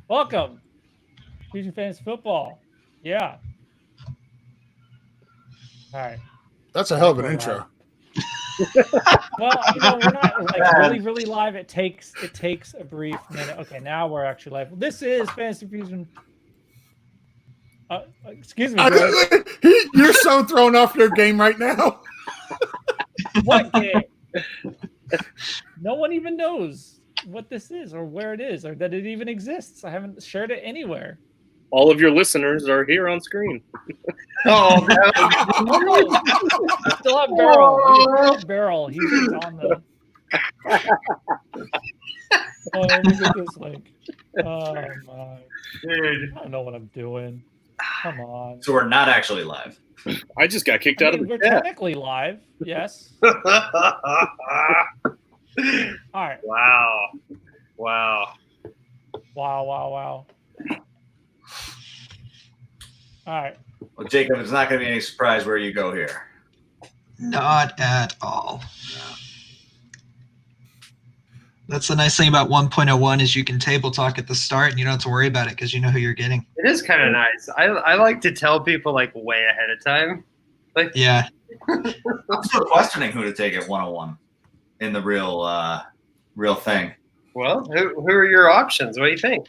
Welcome, Fusion Fantasy Football. Yeah. All right. That's a hell of an intro. Well, we're not like really live. It takes a brief minute. Okay, now we're actually live. This is Fantasy Fusion. Excuse me. You're so thrown off your game right now. What game? No one even knows what this is or where it is or that it even exists. I haven't shared it anywhere. All of your listeners are here on screen. Oh, I still have Beryl. Beryl, he's on the. Oh, let me get this link. Oh my, dude! I don't know what I'm doing. Come on. So we're not actually live. I just got kicked out of the We're chat. technically live. Yes. All right. Wow. All right. Well, Jacob, it's not going to be any surprise where you go here. Not at all. That's the nice thing about 1.01 is you can table talk at the start and you don't have to worry about it because you know who you're getting. It is kind of nice. I like to tell people like way ahead of time. Like Yeah. I'm still questioning who to take at 101 in the real thing. Well, who are your options? What do you think?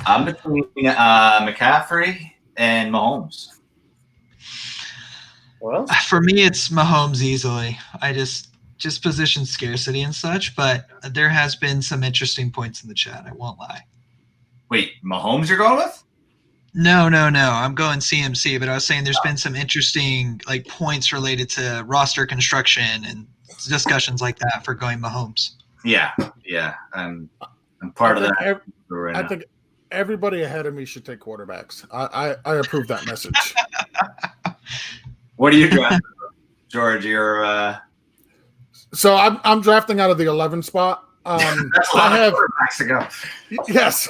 I'm between McCaffrey and Mahomes. Well, For me, it's Mahomes easily. I just position scarcity and such, but there has been some interesting points in the chat. I won't lie. Wait, Mahomes you're going with? No. I'm going CMC, but I was saying there's been some interesting like points related to roster construction and discussions like that for going Mahomes. Yeah. I'm part of that. I think everybody ahead of me should take quarterbacks. I approve that message. What are you drafting, George? You're So I'm drafting out of the 11 spot. that's a lot of quarterbacks to go. Yes,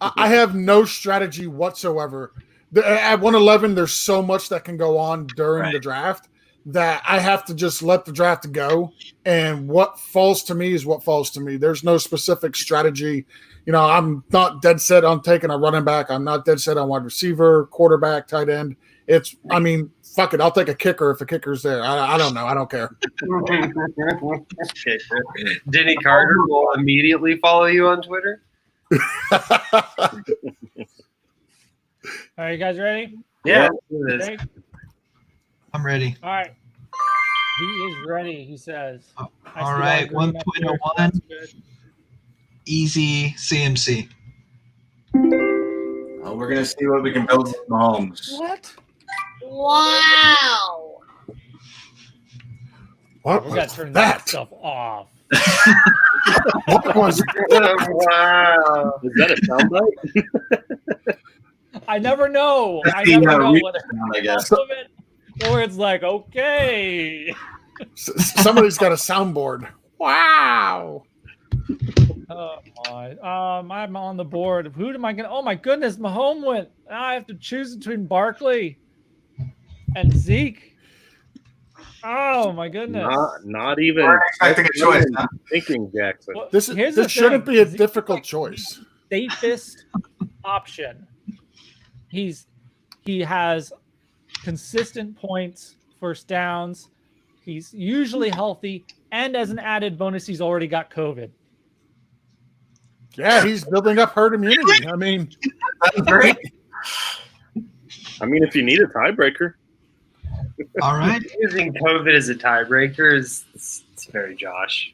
I have no strategy whatsoever. At 111, there's so much that can go on during the draft that I have to just let the draft go. And what falls to me is what falls to me. There's no specific strategy. I'm not dead set on taking a running back. I'm not dead set on wide receiver, quarterback, tight end. Fuck it. I'll take a kicker if a kicker's there. I don't know. I don't care. Denny Carter will immediately follow you on Twitter. Are you guys ready? Yeah. Okay. I'm ready. All right. He is ready, he says. All right, 1.01. Easy CMC. Well, we're gonna see what we can build with Mahomes. What? Wow. What We got to turn that stuff off. What was Wow. Is that a soundbite? I never know. I The, never know reach whether sound, I guess. some of it or it's like, okay. somebody's got a soundboard? Wow. Oh my. I'm on the board. Who am I gonna? Oh my goodness, Mahomes went. Now I have to choose between Barkley and Zeke. Oh my goodness. Not even We're expecting a choice. Huh? thinking, Jackson. Well, This here's the shouldn't thing. be a Zeke's difficult like choice. Safest option. He has consistent points, first downs. He's usually healthy, and as an added bonus, he's already got COVID. Yeah, he's building up herd immunity. I mean, That's great. I mean, if you need a tiebreaker, All right. Using COVID as a tiebreaker is it's very Josh.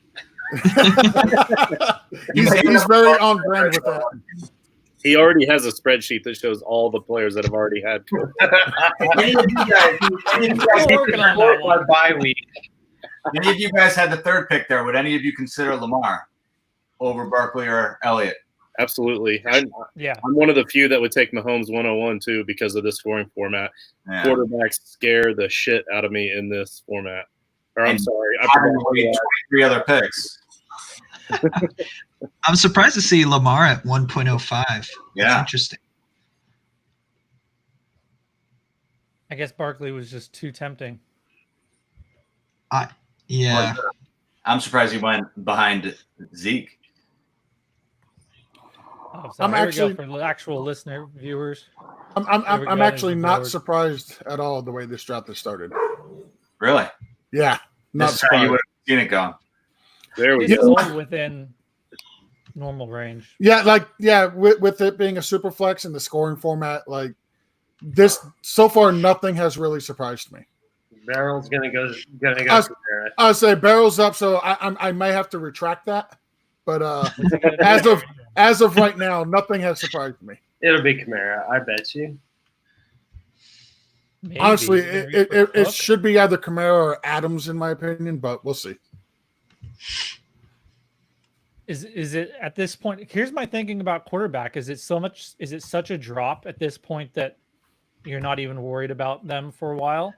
he's very on brand with that. he already has a spreadsheet that shows all the players that have already had COVID. Any of you guys We're working on that one. Our bye week. Any of you guys had the third pick there? Would any of you consider Lamar over Barkley or Elliott? Absolutely. I'm one of the few that would take Mahomes 101 too because of the scoring format. Yeah. Quarterbacks scare the shit out of me in this format. Or I'm And sorry. I Having forgot. to wait 23 other picks. I'm surprised to see Lamar at 1.05. That's Yeah. interesting. I guess Barkley was just too tempting. Yeah. I'm surprised he went behind Zeke. Oh, so I'm here we actually- go for the actual listener viewers. I'm There we I'm go, actually there's the not board. surprised at all the way this draft has started. Really? Yeah, not This is how you surprised. would have seen it going. There we This is go. all within normal range. Yeah, with it being a super flex and the scoring format, like this so far, nothing has really surprised me. Barrel's gonna go Us- Kamara. I say barrels up, so I may have to retract that. But What's he gonna do? as of right now, nothing has surprised me. It'll be Kamara, I bet you. Maybe. Honestly, He's gonna it, reach it, for it, it Cook. should be either Kamara or Adams, in my opinion, but we'll see. Is it at this point? Here's my thinking about quarterback. Is it such a drop at this point that you're not even worried about them for a while?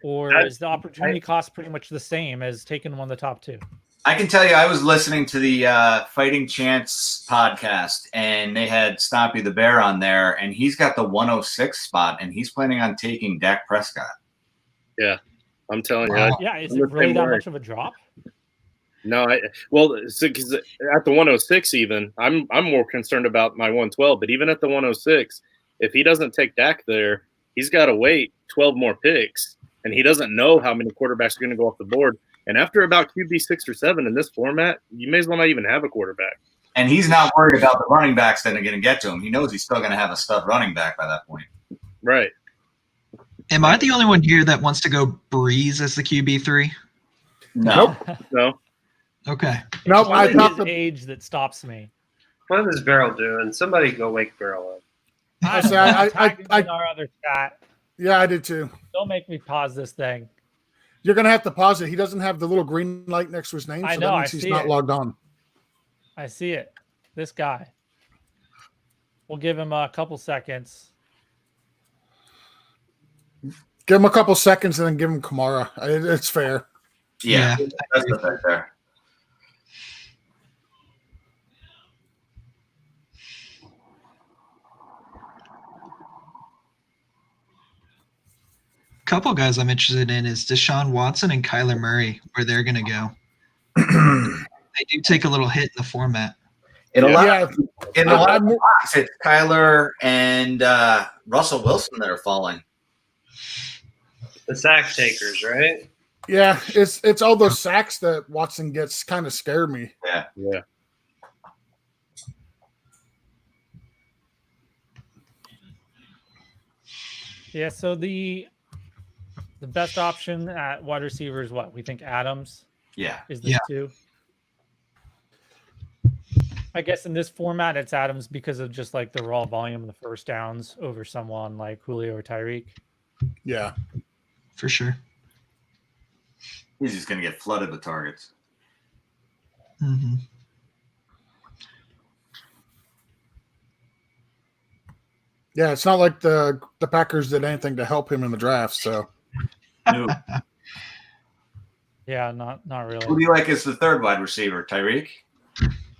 Or is the opportunity cost pretty much the same as taking one of the top two? I can tell you, I was listening to the Fighting Chance podcast, and they had Stompy the Bear on there, and he's got the 106 spot, and he's planning on taking Dak Prescott. Yeah, I'm telling you. Wow. Yeah, is I'm it the really same that way. much of a drop? No, because at the 106 even, I'm more concerned about my 112. But even at the 106, if he doesn't take Dak there, he's got to wait 12 more picks, and he doesn't know how many quarterbacks are going to go off the board. And after about QB 6 or 7 in this format, you may as well not even have a quarterback. And he's not worried about the running backs that are going to get to him. He knows he's still going to have a stud running back by that point. Right. Am I the only one here that wants to go Breeze as the QB3? No. No. Okay. Nope, It's I only thought his the age that stops me. What is Barrel doing? Somebody go wake Barrel up. I say, I- tagged I- in our other chat. yeah, I did too. Don't make me pause this thing. You're gonna have to pause it. He doesn't have the little green light next to his name, so I know, that I means he's see not it. logged on. I see it. This guy. We'll give him a couple seconds. Give him a couple seconds and then give him Kamara. It's fair. Yeah, that's the bet there. Couple guys I'm interested in is Deshaun Watson and Kyler Murray, where they're going to go. They do take a little hit in the format. In a lot, Yeah, in a lot of I'm- mocks, it's Kyler and Russell Wilson that are falling. The sack takers, right? yeah. It's all those sacks that Watson gets kind of scare me. Yeah. Yeah. Yeah, so the best option at wide receiver is what? We think Adams Yeah. is the Yeah. two. I guess in this format, it's Adams because of just like the raw volume of the first downs over someone like Julio or Tyreek. Yeah. For sure. He's just going to get flooded with targets. Hmm. Yeah, it's not like the Packers did anything to help him in the draft. So Who Yeah, not do really. you like as the third wide receiver? Tyreek?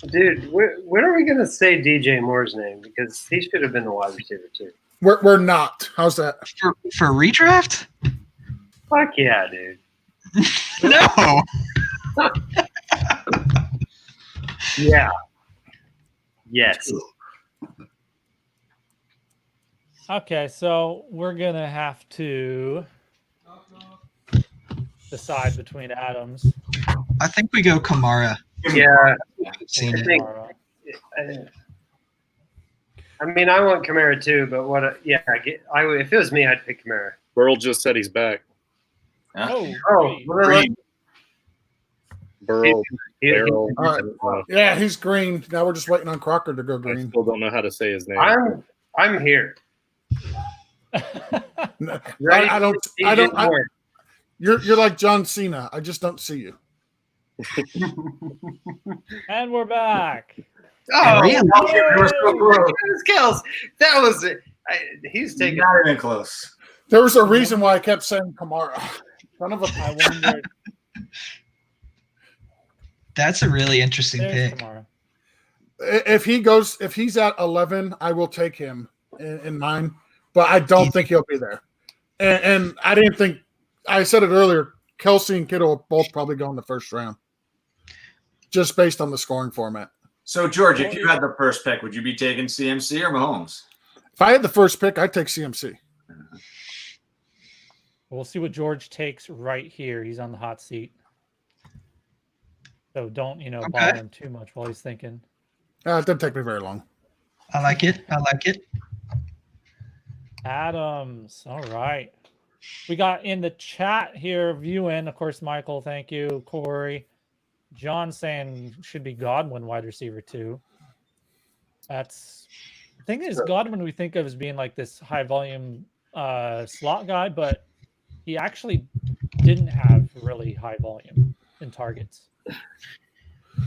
Dude, when are we gonna say DJ Moore's name? Because he should have been the wide receiver too. we're not. How's that? For redraft? Fuck yeah, dude. No. Yeah. Yes. Okay, so we're gonna have to decide between Adams. I think we go Kamara. Yeah. Seen I it. think- I mean, I want Kamara too, but if it was me, I'd pick Kamara. Burl just said he's back. Yeah. Oh, Oh, great. what are Burl, they- Barrel. All right. Yeah, he's green. Now we're just waiting on Crocker to go I green. still don't know how to say his name. I'm here. No, Ready I don't. to see I don't. DJ Moore. You're like John Cena. I just don't see you. And we're back. Oh, Really? It was so close. Skills. That was it. He's taking. Not even close. There was a reason why I kept saying Kamara. Son of a. I wondered. That's a really interesting There's pick. tomorrow. If he's at 11, I will take him in mine. But I don't think he'll be there. And I didn't think. I said it earlier. Kelsey and Kittle will both probably go in the first round, just based on the scoring format. So, George, if you had the first pick, would you be taking CMC or Mahomes? If I had the first pick, I'd take CMC. We'll see what George takes right here. He's on the hot seat. So don't, bother him too much while he's thinking. It didn't take me very long. I like it. Adams. All right. We got in the chat here viewing, of course, Michael, thank you. Corey. John saying should be Godwin wide receiver too. That's the thing is Godwin we think of as being like this high volume slot guy, but he actually didn't have really high volume in targets.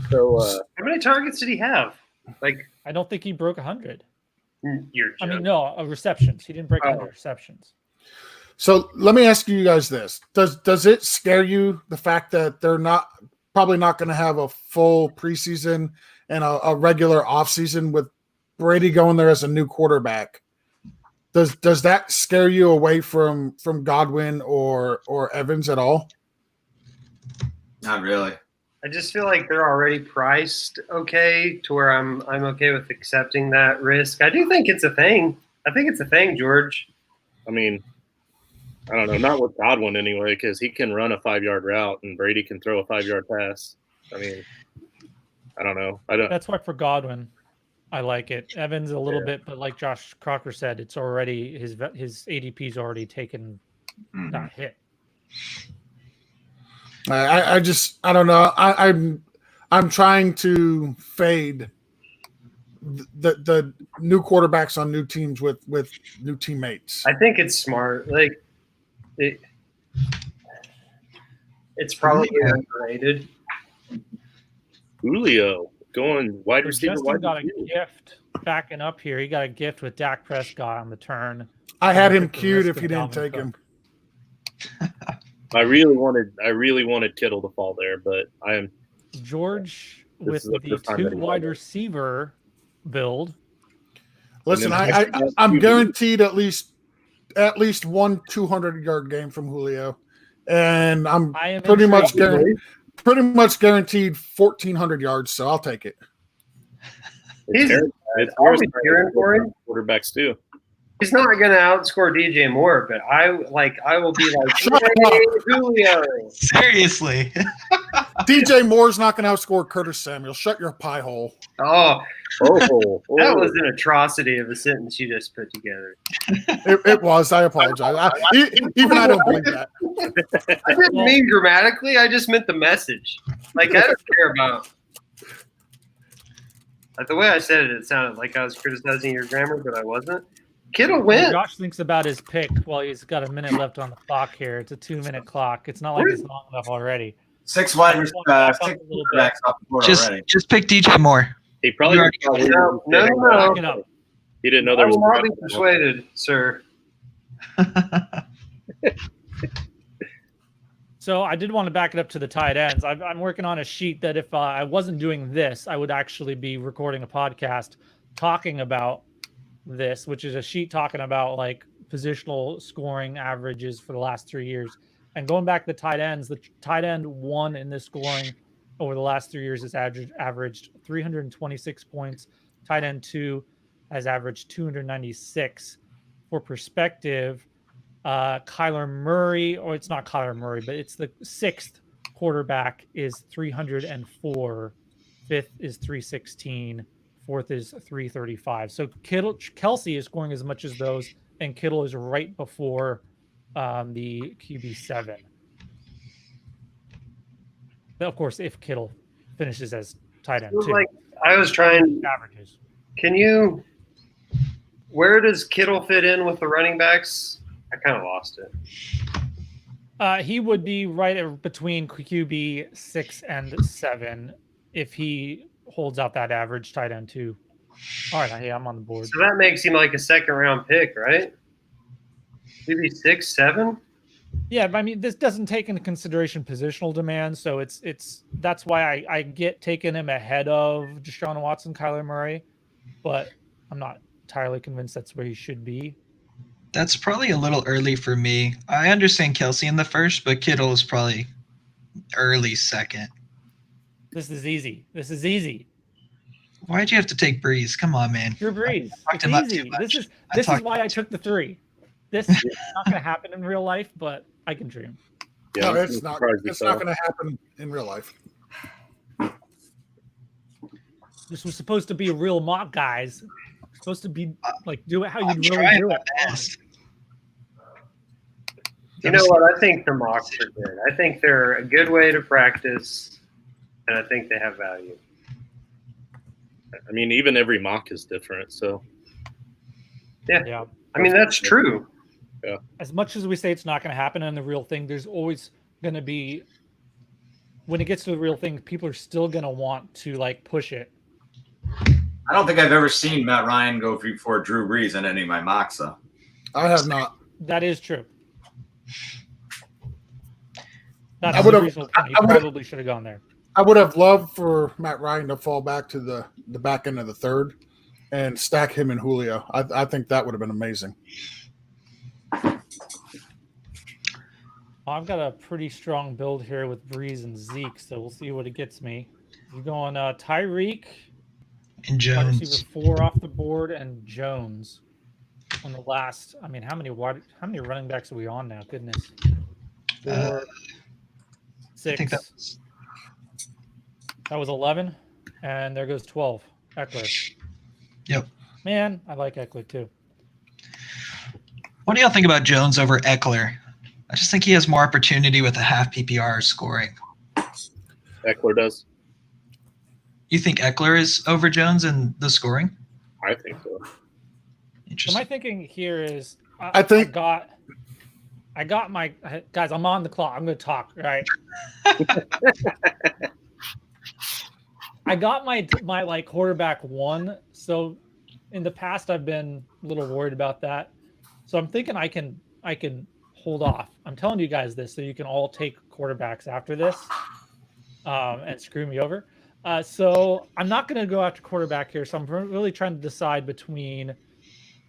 So how many targets did he have? Like, I don't think he broke 100. No, receptions. He didn't break 100 receptions. So let me ask you guys this: Does it scare you the fact that they're probably not going to have a full preseason and a regular offseason with Brady going there as a new quarterback? Does that scare you away from Godwin or Evans at all? Not really. I just feel like they're already priced okay to where I'm okay with accepting that risk. I do think it's a thing. I think it's a thing, George. I mean, I don't know, not with Godwin anyway, because he can run a 5-yard route and Brady can throw a 5-yard pass. I mean, I don't know. That's why for Godwin, I like it. Evans a little bit, but like Josh Crocker said, it's already his ADP's already taken that hit. I don't know. I'm trying to fade the new quarterbacks on new teams with new teammates. I think it's smart. Like it's probably underrated. Julio going wide receiver. Justin got a gift backing up here. He got a gift with Dak Prescott on the turn. I had him queued if you didn't take him. I really wanted Kittle to fall there, but I am George with the 2 wide receiver build. Listen, I'm guaranteed at least one 200-yard game from Julio, and I'm pretty much guaranteed 1,400 yards. So I'll take it. It's cheering for him. Quarterbacks too. He's not going to outscore DJ Moore, but I will be like, hey, Julio. Seriously. DJ Moore's not going to outscore Curtis Samuel. Shut your pie hole. Oh, that was an atrocity of a sentence you just put together. It was. I apologize. Even I don't believe that. I didn't mean grammatically. I just meant the message. Like, I don't care about. Like, the way I said it, it sounded like I was criticizing your grammar, but I wasn't. Kittle wins. Josh thinks about his pick while he's got a minute left on the clock here. It's a 2-minute clock. It's not like it's long enough already. 6 wide quarterbacks off the board already. Just pick DJ Moore. He probably no. He didn't know there was. I will not be persuaded, sir. So I did want to back it up to the tight ends. I'm working on a sheet that if I wasn't doing this, I would actually be recording a podcast talking about this, which is a sheet talking about like positional scoring averages for the last 3 years. And going back to the tight ends, the tight end 1 in this scoring over the last 3 years has averaged 326 points. Tight end 2 has averaged 296. For perspective, Kyler Murray, or it's not Kyler Murray, but it's the 6th quarterback is 304. 5th is 316. 4th is 335. So Kelsey is scoring as much as those, and Kittle is right before the QB7. Of course, if Kittle finishes as tight end too. Like I was trying averages. Where does Kittle fit in with the running backs? I kind of lost it. He would be right between QB 6 and 7 if he holds out that average tight end too. All right, hey, I'm on the board. So that makes him like a 2nd-round pick, right? Maybe 6, 7. Yeah, but I mean, this doesn't take into consideration positional demand, so it's that's why I get taking him ahead of Deshaun Watson, Kyler Murray, but I'm not entirely convinced that's where he should be. That's probably a little early for me. I understand Kelsey in the first, but Kittle is probably early 2nd. This is easy. Why'd you have to take Breeze? Come on, man. Drew Brees. talked It's him up easy. too much. This is I this is talked why him I took the 3. This is not going to happen in real life, but I can dream. Yeah, No, I'm it's not. surprised you It's not fell. going to happen in real life. This was supposed to be a real mock, guys. Supposed to be like do it how I'm you'd really trying do my it. best. You know what? I think the mocks are good. I think they're a good way to practice, and I think they have value. I mean, even every mock is different. So Yeah. I mean, that's true. As much as we say it's not going to happen in the real thing, there's always going to be when it gets to the real thing, people are still going to want to like push it. I don't think I've ever seen Matt Ryan go for Drew Brees in any of my mocks, though. I have not. That is true. That's I a would've- reasonable point. He I would've- probably should have gone there. I would have loved for Matt Ryan to fall back to the back end of the third and stack him and Julio. I think that would have been amazing. I've got a pretty strong build here with Breeze and Zeke, so we'll see what it gets me. You're going Tyreek, And wide Jones. receiver 4 off the board, and Jones on the last. I mean, how many running backs are we on now? Goodness, 4, I 6. think that That was 11, and there goes 12. Eckler. Yep. Man, I like Eckler too. What do y'all think about Jones over Eckler? I just think he has more opportunity with a half PPR scoring. Eckler does. You think Eckler is over Jones in the scoring? I think so. So Interesting. my thinking here is, I think- I got my guys. I'm on the clock. I'm going to talk. Right. I got my like quarterback 1. So in the past, I've been a little worried about that. So I'm thinking I can hold off. I'm telling you guys this so you can all take quarterbacks after this and screw me over. So I'm not going to go after quarterback here. So I'm really trying to decide between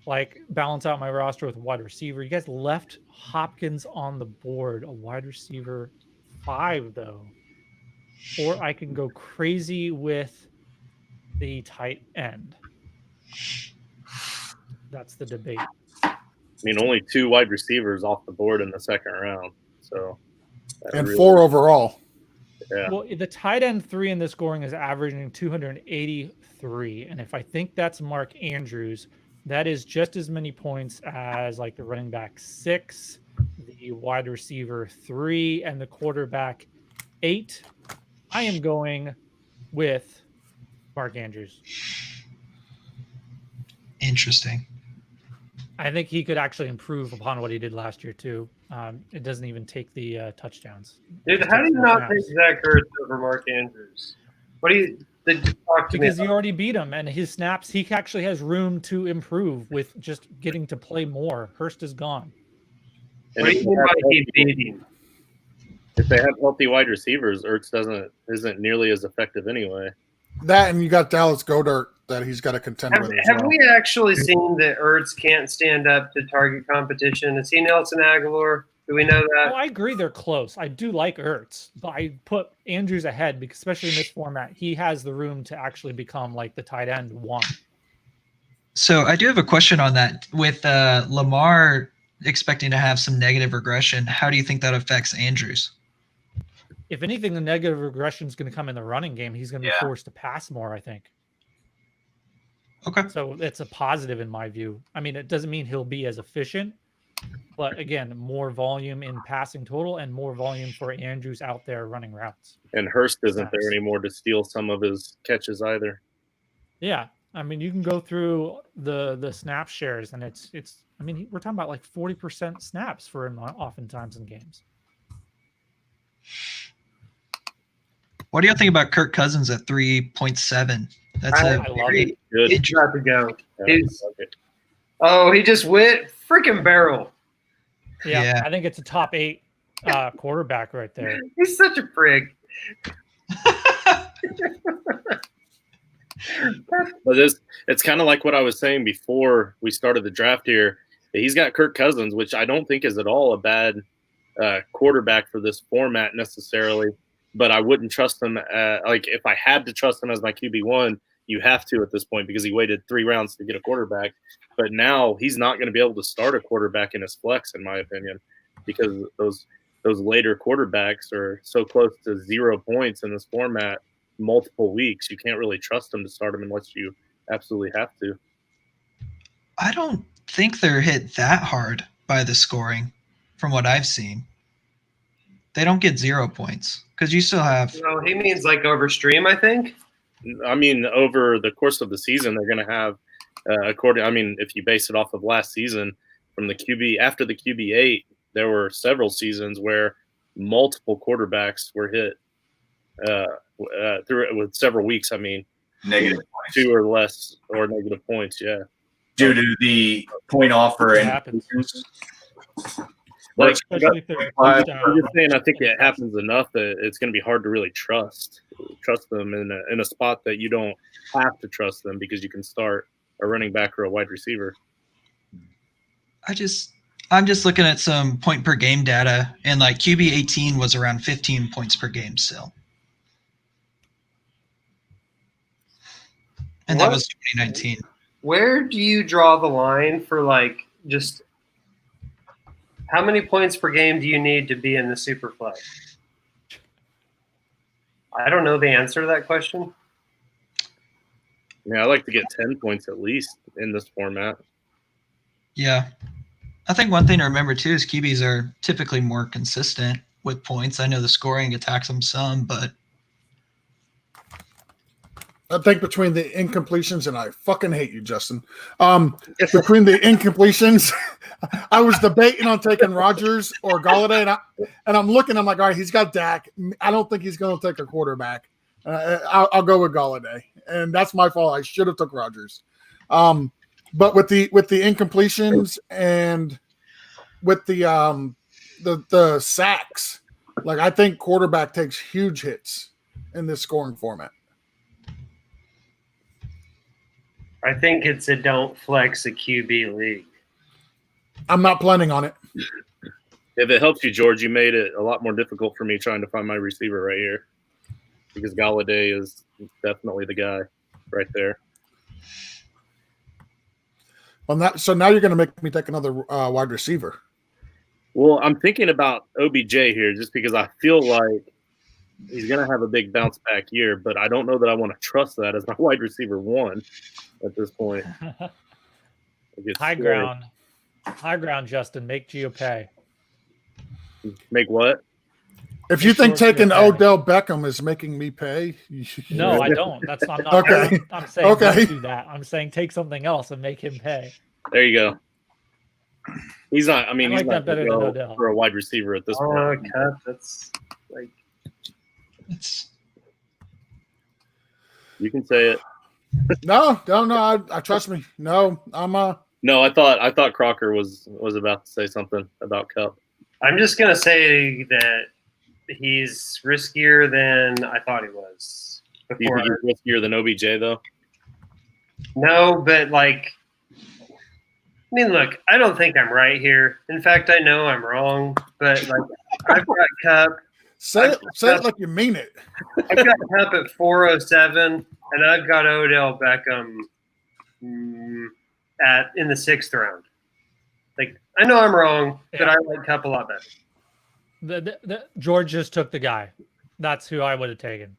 like balance out my roster with wide receiver. You guys left Hopkins on the board, a wide receiver 5 though. Or I can go crazy with the tight end. That's the debate. I mean, only 2 wide receivers off the board in the second round. So that And really- 4 overall. Yeah. Well, the tight end 3 in this scoring is averaging 283. And if I think that's Mark Andrews, that is just as many points as like the running back 6, the wide receiver 3, and the quarterback 8. I am going with Mark Andrews. Interesting. I think he could actually improve upon what he did last year too. It doesn't even take the touchdowns. Dude, how do you not take Zach Ertz over Mark Andrews? What do you talk to me? Because he already beat him, and his snaps, he actually has room to improve with just getting to play more. Hurst is gone. And What do if you mean by he they beat him? have healthy wide receivers, Ertz isn't nearly as effective anyway. That and you got Dallas Goedert that he's got to contend with as Have well. we actually seen that Ertz can't stand up to target competition? Is he Nelson Aguilar? Do we know Oh, that? I agree they're close. I do like Ertz, but I put Andrews ahead because, especially in this format, he has the room to actually become like the tight end 1. So I do have a question on that. With Lamar expecting to have some negative regression, how do you think that affects Andrews? If anything, the negative regression is going to come in the running game. He's going to be Yeah. forced to pass more, I think. Okay. So it's a positive in my view. I mean, it doesn't mean he'll be as efficient, but again, more volume in passing total and more volume for Andrews out there running routes. And Hurst isn't there Snaps. anymore to steal some of his catches either. Yeah, I mean, you can go through the snap shares, and it's. I mean, we're talking about like 40% snaps for him oftentimes in games. What do you think about Kirk Cousins at 3.7? That's I a love very it. Good. He's about to go. Yeah, He's- okay. Oh, he just went freaking barrel. Yeah, Yeah. I think it's a top 8 quarterback right there. He's such a prig. But it's kind of like what I was saying before we started the draft here. He's got Kirk Cousins, which I don't think is at all a bad quarterback for this format necessarily. But I wouldn't trust him. Like if I had to trust him as my QB1, you have to at this point because he waited 3 rounds to get a quarterback. But now he's not going to be able to start a quarterback in his flex, in my opinion, because those later quarterbacks are so close to 0 points in this format multiple weeks. You can't really trust them to start them unless you absolutely have to. I don't think they're hit that hard by the scoring from what I've seen. They don't get 0 points because you still have. No, he means like over stream, I think. I mean, over the course of the season, they're going to have, if you base it off of last season, from the QB, after the QB8, there were several seasons where multiple quarterbacks were hit through it with several weeks. I mean, Negative points. 2 or less or negative points, yeah. Due to the point offer It and happens. Like, Especially if they're I'm just saying, I think it happens enough that it's going to be hard to really trust them in a spot that you don't have to trust them because you can start a running back or a wide receiver. I'm just looking at some point per game data, and like QB 18 was around 15 points per game still. And that What? was 2019. Where do you draw the line for like just how many points per game do you need to be in the super flex? I don't know the answer to that question. Yeah, I like to get 10 points at least in this format. Yeah. I think one thing to remember too is QBs are typically more consistent with points. I know the scoring attacks them some, but I think between the incompletions, and I fucking hate you, Justin. Between the incompletions, I was debating on taking Rodgers or Galladay, and I'm looking. I'm like, all right, he's got Dak. I don't think he's going to take a quarterback. I'll go with Galladay, and that's my fault. I should have took Rodgers. But with the incompletions and with the sacks, like I think quarterback takes huge hits in this scoring format. I think it's a don't flex a QB league. I'm not planning on it. If it helps you, George, you made it a lot more difficult for me trying to find my receiver right here because Galladay is definitely the guy right there. Well, so now you're going to make me take another wide receiver. Well, I'm thinking about OBJ here just because I feel like he's going to have a big bounce back year, but I don't know that I want to trust that as my wide receiver 1 at this point. High ground, Justin. Make Gio pay. Make what? If you think Sure, taking okay. Odell Beckham is making me pay, No, I don't. I'm not. Okay. I'm saying Okay. don't do that. I'm saying take something else and make him pay. There you go. He's not. I mean, I like he's not that better gonna than go Odell. for a wide receiver at this Oh, point. Cup, that's like it's You can say it. no, I trust me. No, I'm No, I thought Crocker was about to say something about Cup. I'm just gonna say that he's riskier than I thought he was Do you before. think he's riskier than OBJ though? No, but like, I mean, look, I don't think I'm right here. In fact, I know I'm wrong. But like, I've got Cup. say it like you mean it. I've got Cup at 407, and I've got Odell Beckham in the 6th round. Like, I know I'm wrong, but Yeah. I like Cup a lot better. George just took the guy. That's who I would have taken.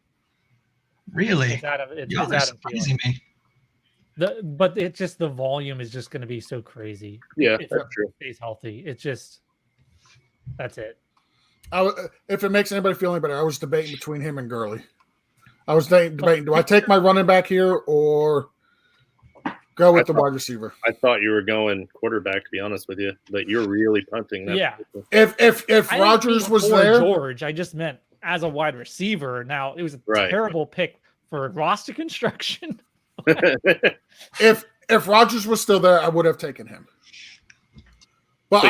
really. It's Adam. It's Y'all are Adam Thielen. surprising me. But it's just the volume is just going to be so crazy. Yeah, If that's he true. stays healthy, it's just that's it. If it makes anybody feel any better, I was debating between him and Gurley. I was debating: do I take my running back here or go with the wide receiver? I thought you were going quarterback, to be honest with you, but you're really punting that. Yeah. If I didn't Rodgers mean was for there, George, I just meant as a wide receiver. Now it was a Right. terrible pick for roster construction. if Rodgers was still there, I would have taken him. But So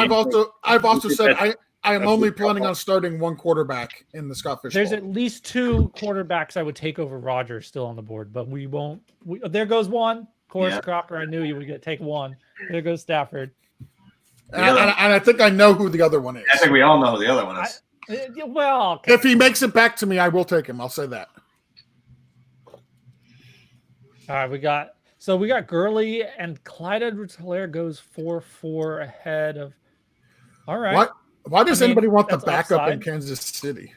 I've also you said think I am that's only good planning call. on starting one quarterback in the Scott Fish There's Bowl. at least 2 quarterbacks I would take over Rodgers still on the board, but we won't. There goes one. Of course, Yeah. Crocker. I knew you were going to take one. There goes Stafford. And I think I know who the other one is. I think we all know who the other one is. Well, okay. If he makes it back to me, I will take him. I'll say that. All right, we got Gurley and Clyde Edwards-Helaire goes 4-4 ahead of. All right. Why does anybody want the that's backup in upside. Kansas City?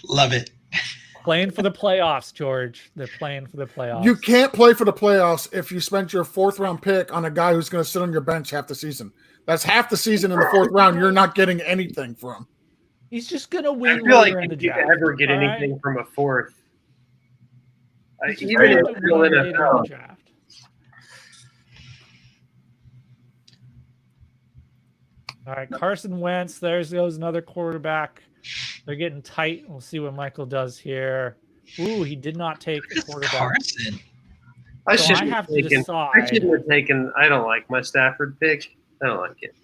Love it. Playing for the playoffs, George. They're playing for the playoffs. You can't play for the playoffs if you spent your 4th round pick on a guy who's going to sit on your bench half the season. That's half the season in the 4th round. You're not getting anything from. He's just going to I win feel like later in the if you draft. ever get all anything right? from a 4th, He's just even gonna in win the later in the NFL. draft. All right, Carson Wentz. There goes another quarterback. They're getting tight. We'll see what Michael does here. Ooh, he did not take a quarterback. Carson. I So I shouldn't have have to taken. I decide. shouldn't have taken. I don't like my Stafford pick. I don't like it.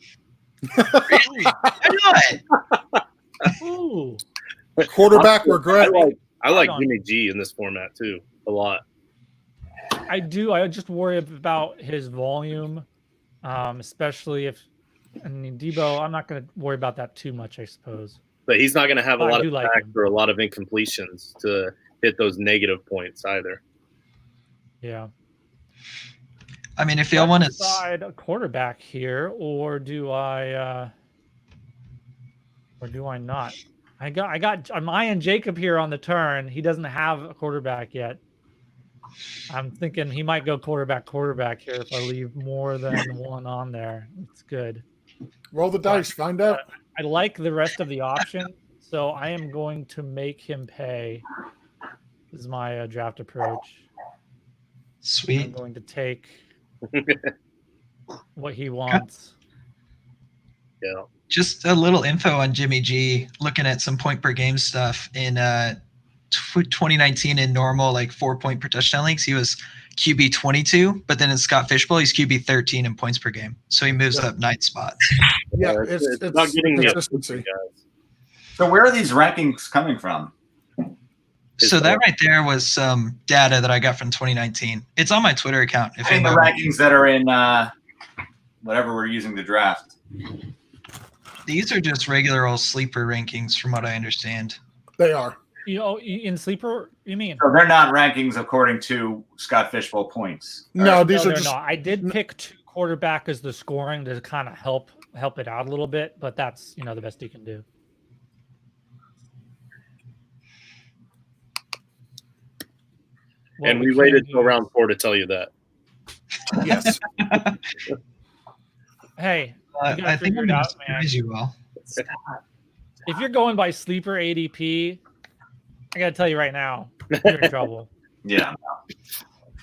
Why not? Ooh, Quarterback regret. I like on. Jimmy G in this format too a lot. I do. I just worry about his volume, especially if. I mean, Debo. I'm not going to worry about that too much, I suppose. But he's not going to have a I lot do of like sacks him. or a lot of incompletions to hit those negative points either. Yeah. I mean, if y'all want to, decide a quarterback here, or do I not? I'm eyeing Jacob here on the turn. He doesn't have a quarterback yet. I'm thinking he might go quarterback here if I leave more than one on there. It's good. Roll the dice. Find out. I like the rest of the option, so I am going to make him pay. This is my draft approach. I'm sweet. going to take what he wants. Yeah. Just a little info on Jimmy G. Looking at some point per game stuff in 2019 in normal 4-point per touchdown leagues, he was QB 22, but then in Scott Fishbowl, he's QB 13 in points per game. So he moves up 9 spots. Yeah, it's it's not getting the consistency. guys. So where are these rankings coming from? So that right there was some data that I got from 2019. It's on my Twitter account. If I mean, the anybody- rankings that are in whatever we're using to draft. These are just regular old sleeper rankings, from what I understand. They are. In sleeper, you mean? So they're not rankings according to Scott Fishbowl points. No, these No, are they're just. not. I did pick 2 quarterback as the scoring to kind of help it out a little bit, but that's the best you can do. And we waited till round 4 to tell you that. Yes. Hey, you gotta I think figure I'm it going to out, man. surprise you all. If you're going by sleeper ADP, I gotta tell you right now, you're in trouble. Yeah.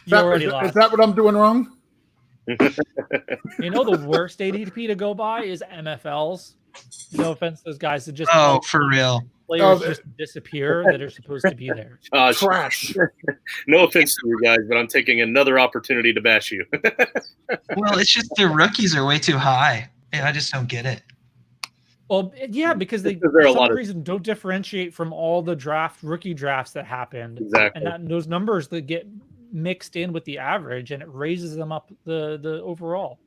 You already Is lost. that what I'm doing wrong? The worst ADP to go by is MFLs. No offense to those guys that just Oh, for real. players just disappear that are supposed to be there. Trash. No offense to you guys, but I'm taking another opportunity to bash you. Well, it's just the rookies are way too high. Yeah, I just don't get it. Well, yeah, because they Because there are for a lot some of- reason don't differentiate from all the rookie drafts that happened, Exactly. and those numbers that get mixed in with the average, and it raises them up the overall.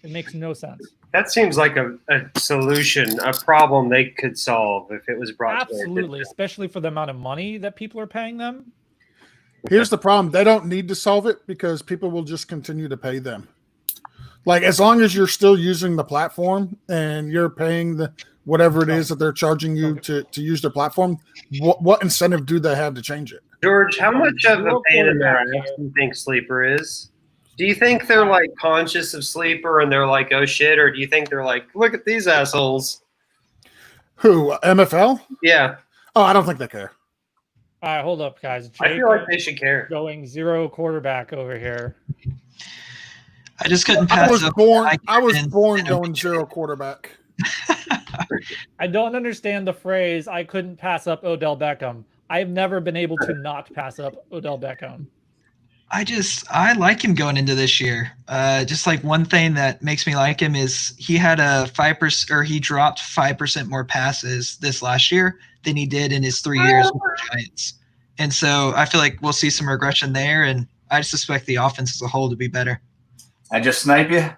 It makes no sense. That seems like a solution, a problem they could solve if it was brought to their Absolutely, attention. especially for the amount of money that people are paying them. Here's the problem. They don't need to solve it because people will just continue to pay them. As long as you're still using the platform and you're paying the whatever it is that they're charging you to use their platform, what incentive do they have to change it? George, how much of a Zero pain in the quarterback ass do you think Sleeper is? Do you think they're conscious of Sleeper and they're like, oh shit, or do you think they're like, look at these assholes? Who? MFL? Yeah, Oh, I don't think they care. All right, hold up, guys. I feel like Jacob they should care. going 0 quarterback over here. I just couldn't I pass was up. born and- going 0 quarterback. I don't understand the phrase "I couldn't pass up Odell Beckham." I've never been able to not pass up Odell Beckham. I like him going into this year. Just one thing that makes me like him is he had a 5%, or he dropped 5% more passes this last year than he did in his 3 years with the Giants. And so I feel like we'll see some regression there, and I suspect the offense as a whole to be better. I just snipe you.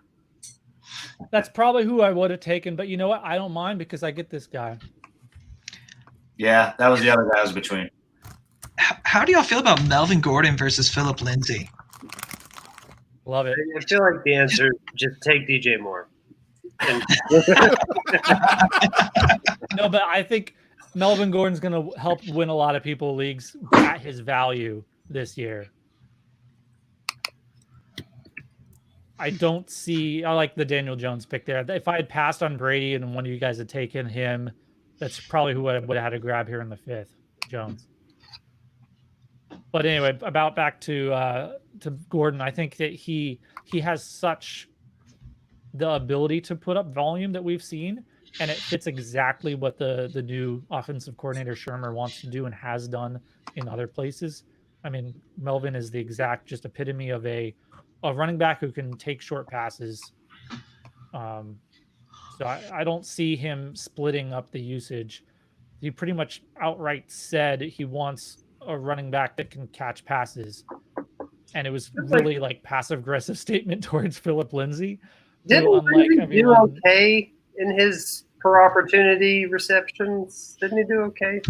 That's probably who I would have taken, but you know what? I don't mind because I get this guy. Yeah, that was the other guy I was between. How do y'all feel about Melvin Gordon versus Philip Lindsay? Love it. I feel like the answer is just take DJ Moore. And No, but I think Melvin Gordon's going to help win a lot of people leagues at his value this year. I don't see. I like the Daniel Jones pick there. If I had passed on Brady and one of you guys had taken him, that's probably who I would have had to grab here in the 5th, Jones. But anyway, about back to Gordon. I think that he has such the ability to put up volume that we've seen, and it fits exactly what the new offensive coordinator Shermer wants to do and has done in other places. I mean, Melvin is the exact just epitome of a running back who can take short passes. So I don't see him splitting up the usage. He pretty much outright said he wants a running back that can catch passes. And it was really like passive aggressive statement towards Philip Lindsay. didn't Lindsay do okay in his per opportunity receptions? Didn't he do okay?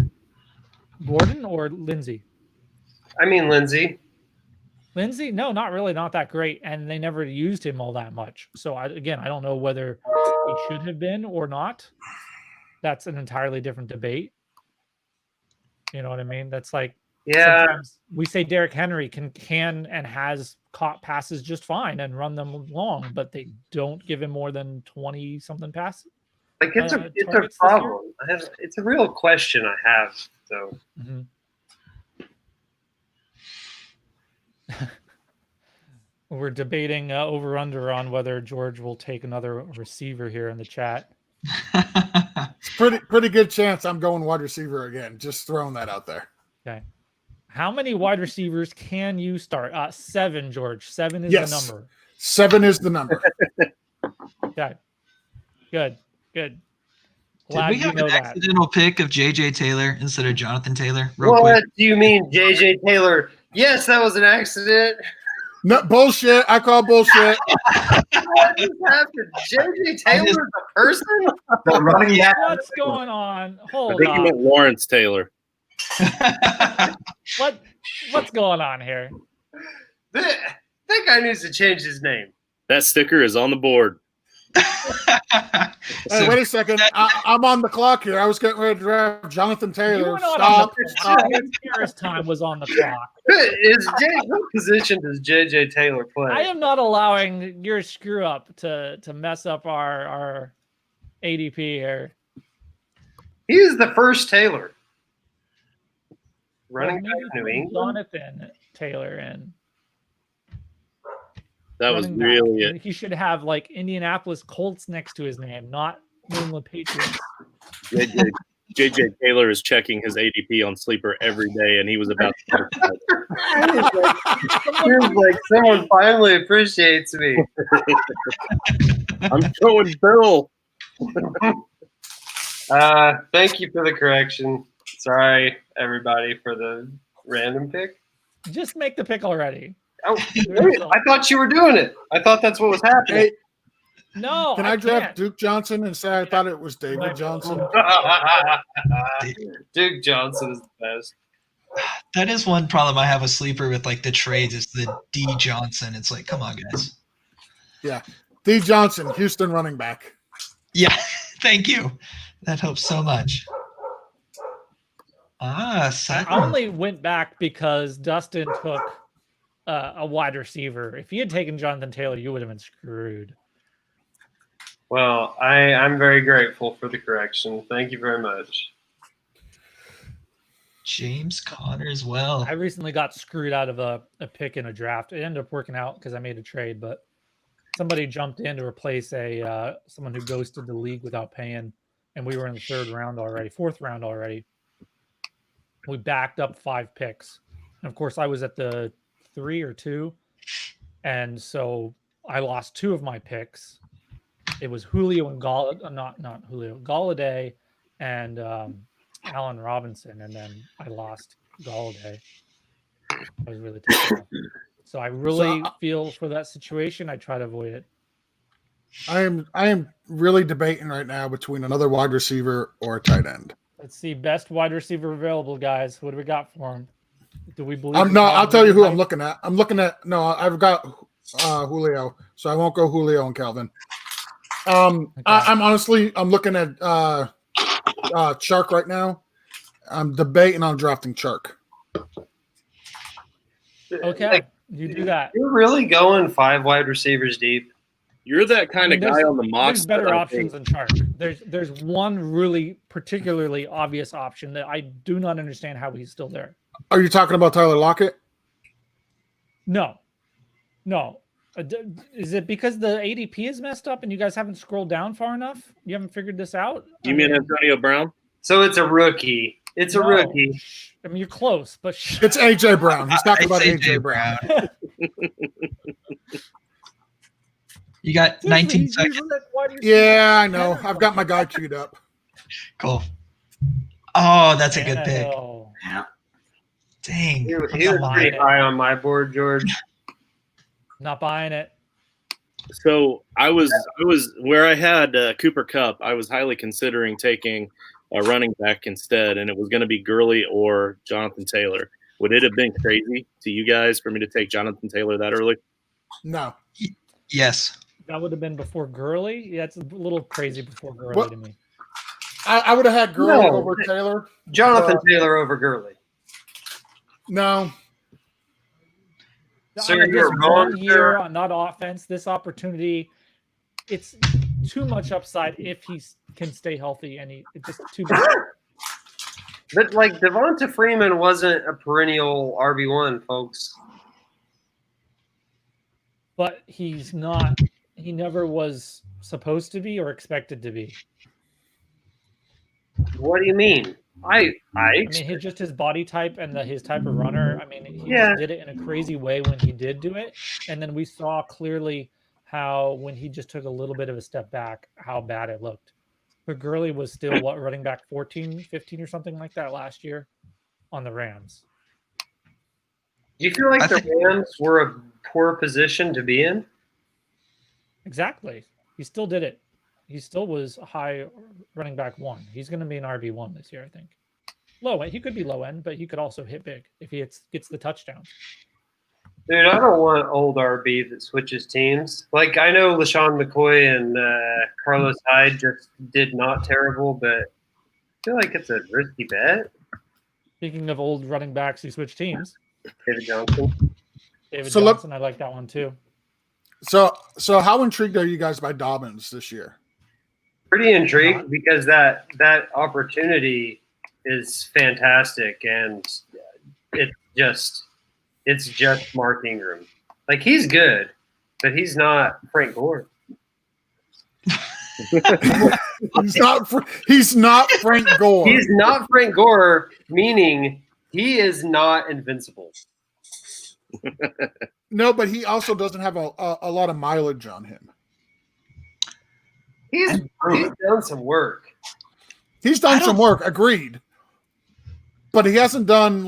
Gordon or Lindsay? I mean, Lindsay. Lindsay, no, not really, not that great, and they never used him all that much. So I don't know whether he should have been or not. That's an entirely different debate. You know what I mean? That's like sometimes we say Derrick Henry can and has caught passes just fine and run them long, but they don't give him more than 20 something passes. Like it's a problem. It's a real question I have. So. Mm-hmm. We're debating over under on whether George will take another receiver here in the chat. Pretty good chance I'm going wide receiver again. Just throwing that out there. Okay. How many wide receivers can you start? 7, George. 7 is the number. 7 is the number. Okay. Good. Did we have an accidental pick of J.J. Taylor instead of Jonathan Taylor? What do you mean, J.J. Taylor? Yes, that was an accident. No bullshit. I call bullshit. What just happened? J.J. Taylor's a person? The running back. What's going on? Hold I think you meant Lawrence Taylor. What's going on here? That guy needs to change his name. That sticker is on the board. Hey, wait a second. I'm on the clock here. I was getting ready to draft Jonathan Taylor. Stop. Harris time was on the clock. What position does J.J. Taylor play? I am not allowing your screw up to mess up our ADP here. He is the first Taylor. Running back New England. Jonathan Taylor in. That was really it. He should have like Indianapolis Colts next to his name, not New England Patriots. JJ Taylor is checking his ADP on Sleeper every day, and he was about to. Feels like someone finally appreciates me. I'm going Bill. Thank you for the correction. Sorry, everybody, for the random pick. Just make the pick already. Oh, I thought you were doing it. I thought that's what was happening. Hey, no, can I draft Duke Johnson and say I thought it was David Johnson? Duke Johnson is the best. That is one problem I have with Sleeper with like the trades is the D Johnson. It's like, come on, guys. Yeah, D Johnson, Houston running back. Yeah, thank you. That helps so much. I only went back because Dustin took a wide receiver. If you had taken Jonathan Taylor, you would have been screwed. Well, I'm very grateful for the correction. Thank you very much. James Conner as well. I recently got screwed out of a pick in a draft. It ended up working out because I made a trade, but somebody jumped in to replace someone who ghosted the league without paying, and we were in the 4th round already. We backed up 5 picks. And of course, I was at the 3 or 2. And so I lost 2 of my picks. It was Julio and Galladay and Allen Robinson. And then I lost Galladay. I was really tough. So I really feel for that situation. I try to avoid it. I am really debating right now between another wide receiver or a tight end. Let's see. Best wide receiver available, guys. What do we got for him? Do we believe? I'm not. I'll tell you who I'm looking at. I'm looking at. No, I've got Julio, so I won't go Julio and Kelvin. I'm honestly. I'm looking at Chark right now. I'm debating on drafting Chark. Okay, Like, you do that. You're really going 5 wide receivers deep. You're that kind of guy on the mocks. There's better that I options think- than Chark. There's one really particularly obvious option that I do not understand how he's still there. Are you talking about Tyler Lockett? No. Is it because the ADP is messed up and you guys haven't scrolled down far enough? You haven't figured this out? You mean Antonio Brown? So it's a rookie. It's a No. rookie. I mean, you're close, but It's AJ Brown. He's talking about It's AJ Brown. You got 19 He's seconds. that wide receiver. Yeah, I know. I've got my guy queued up. Cool. Oh, that's a good pick. Hell. Yeah. Dang. He was Come on. pretty high on my board, George. Not buying it. So I was where I had Cooper Kupp. I was highly considering taking a running back instead, and it was going to be Gurley or Jonathan Taylor. Would it have been crazy to you guys for me to take Jonathan Taylor that early? No. Yes. That would have been before Gurley. Yeah, it's a little crazy before Gurley What? to me. I would have had Gurley No. over Taylor. Jonathan Taylor over Gurley. No. Sir, This you're wrong, one year, sir. not offense, this opportunity, it's too much upside if he can stay healthy, and it's just too bad. But like Devonta Freeman wasn't a perennial RB1, folks. But he's not. He never was supposed to be or expected to be. What do you mean? I I mean, just his body type and his type of runner. I mean, he Yeah. just did it in a crazy way when he did do it, and then we saw clearly how when he just took a little bit of a step back, how bad it looked. But Gurley was still running back 14, 15 or something like that last year on the Rams. Do you feel like I the think- Rams were a poor position to be in? Exactly. He still did it. He still was a high running back 1. He's going to be an RB1 this year, I think. Low end. He could be low end, but he could also hit big if he gets the touchdowns. Dude, I don't want old RB that switches teams. Like, I know LaShawn McCoy and Carlos Hyde just did not terrible, but I feel like it's a risky bet. Speaking of old running backs who switch teams, David Johnson. David So look- Johnson, I like that one too. So how intrigued are you guys by Dobbins this year? Pretty intrigued because that opportunity is fantastic, and it's just Mark Ingram. Like, he's good, but he's not Frank Gore. He's not Frank Gore. He's not Frank Gore, meaning he is not invincible. No, but he also doesn't have a lot of mileage on him. He's done some work. He's done some work, agreed. But he hasn't done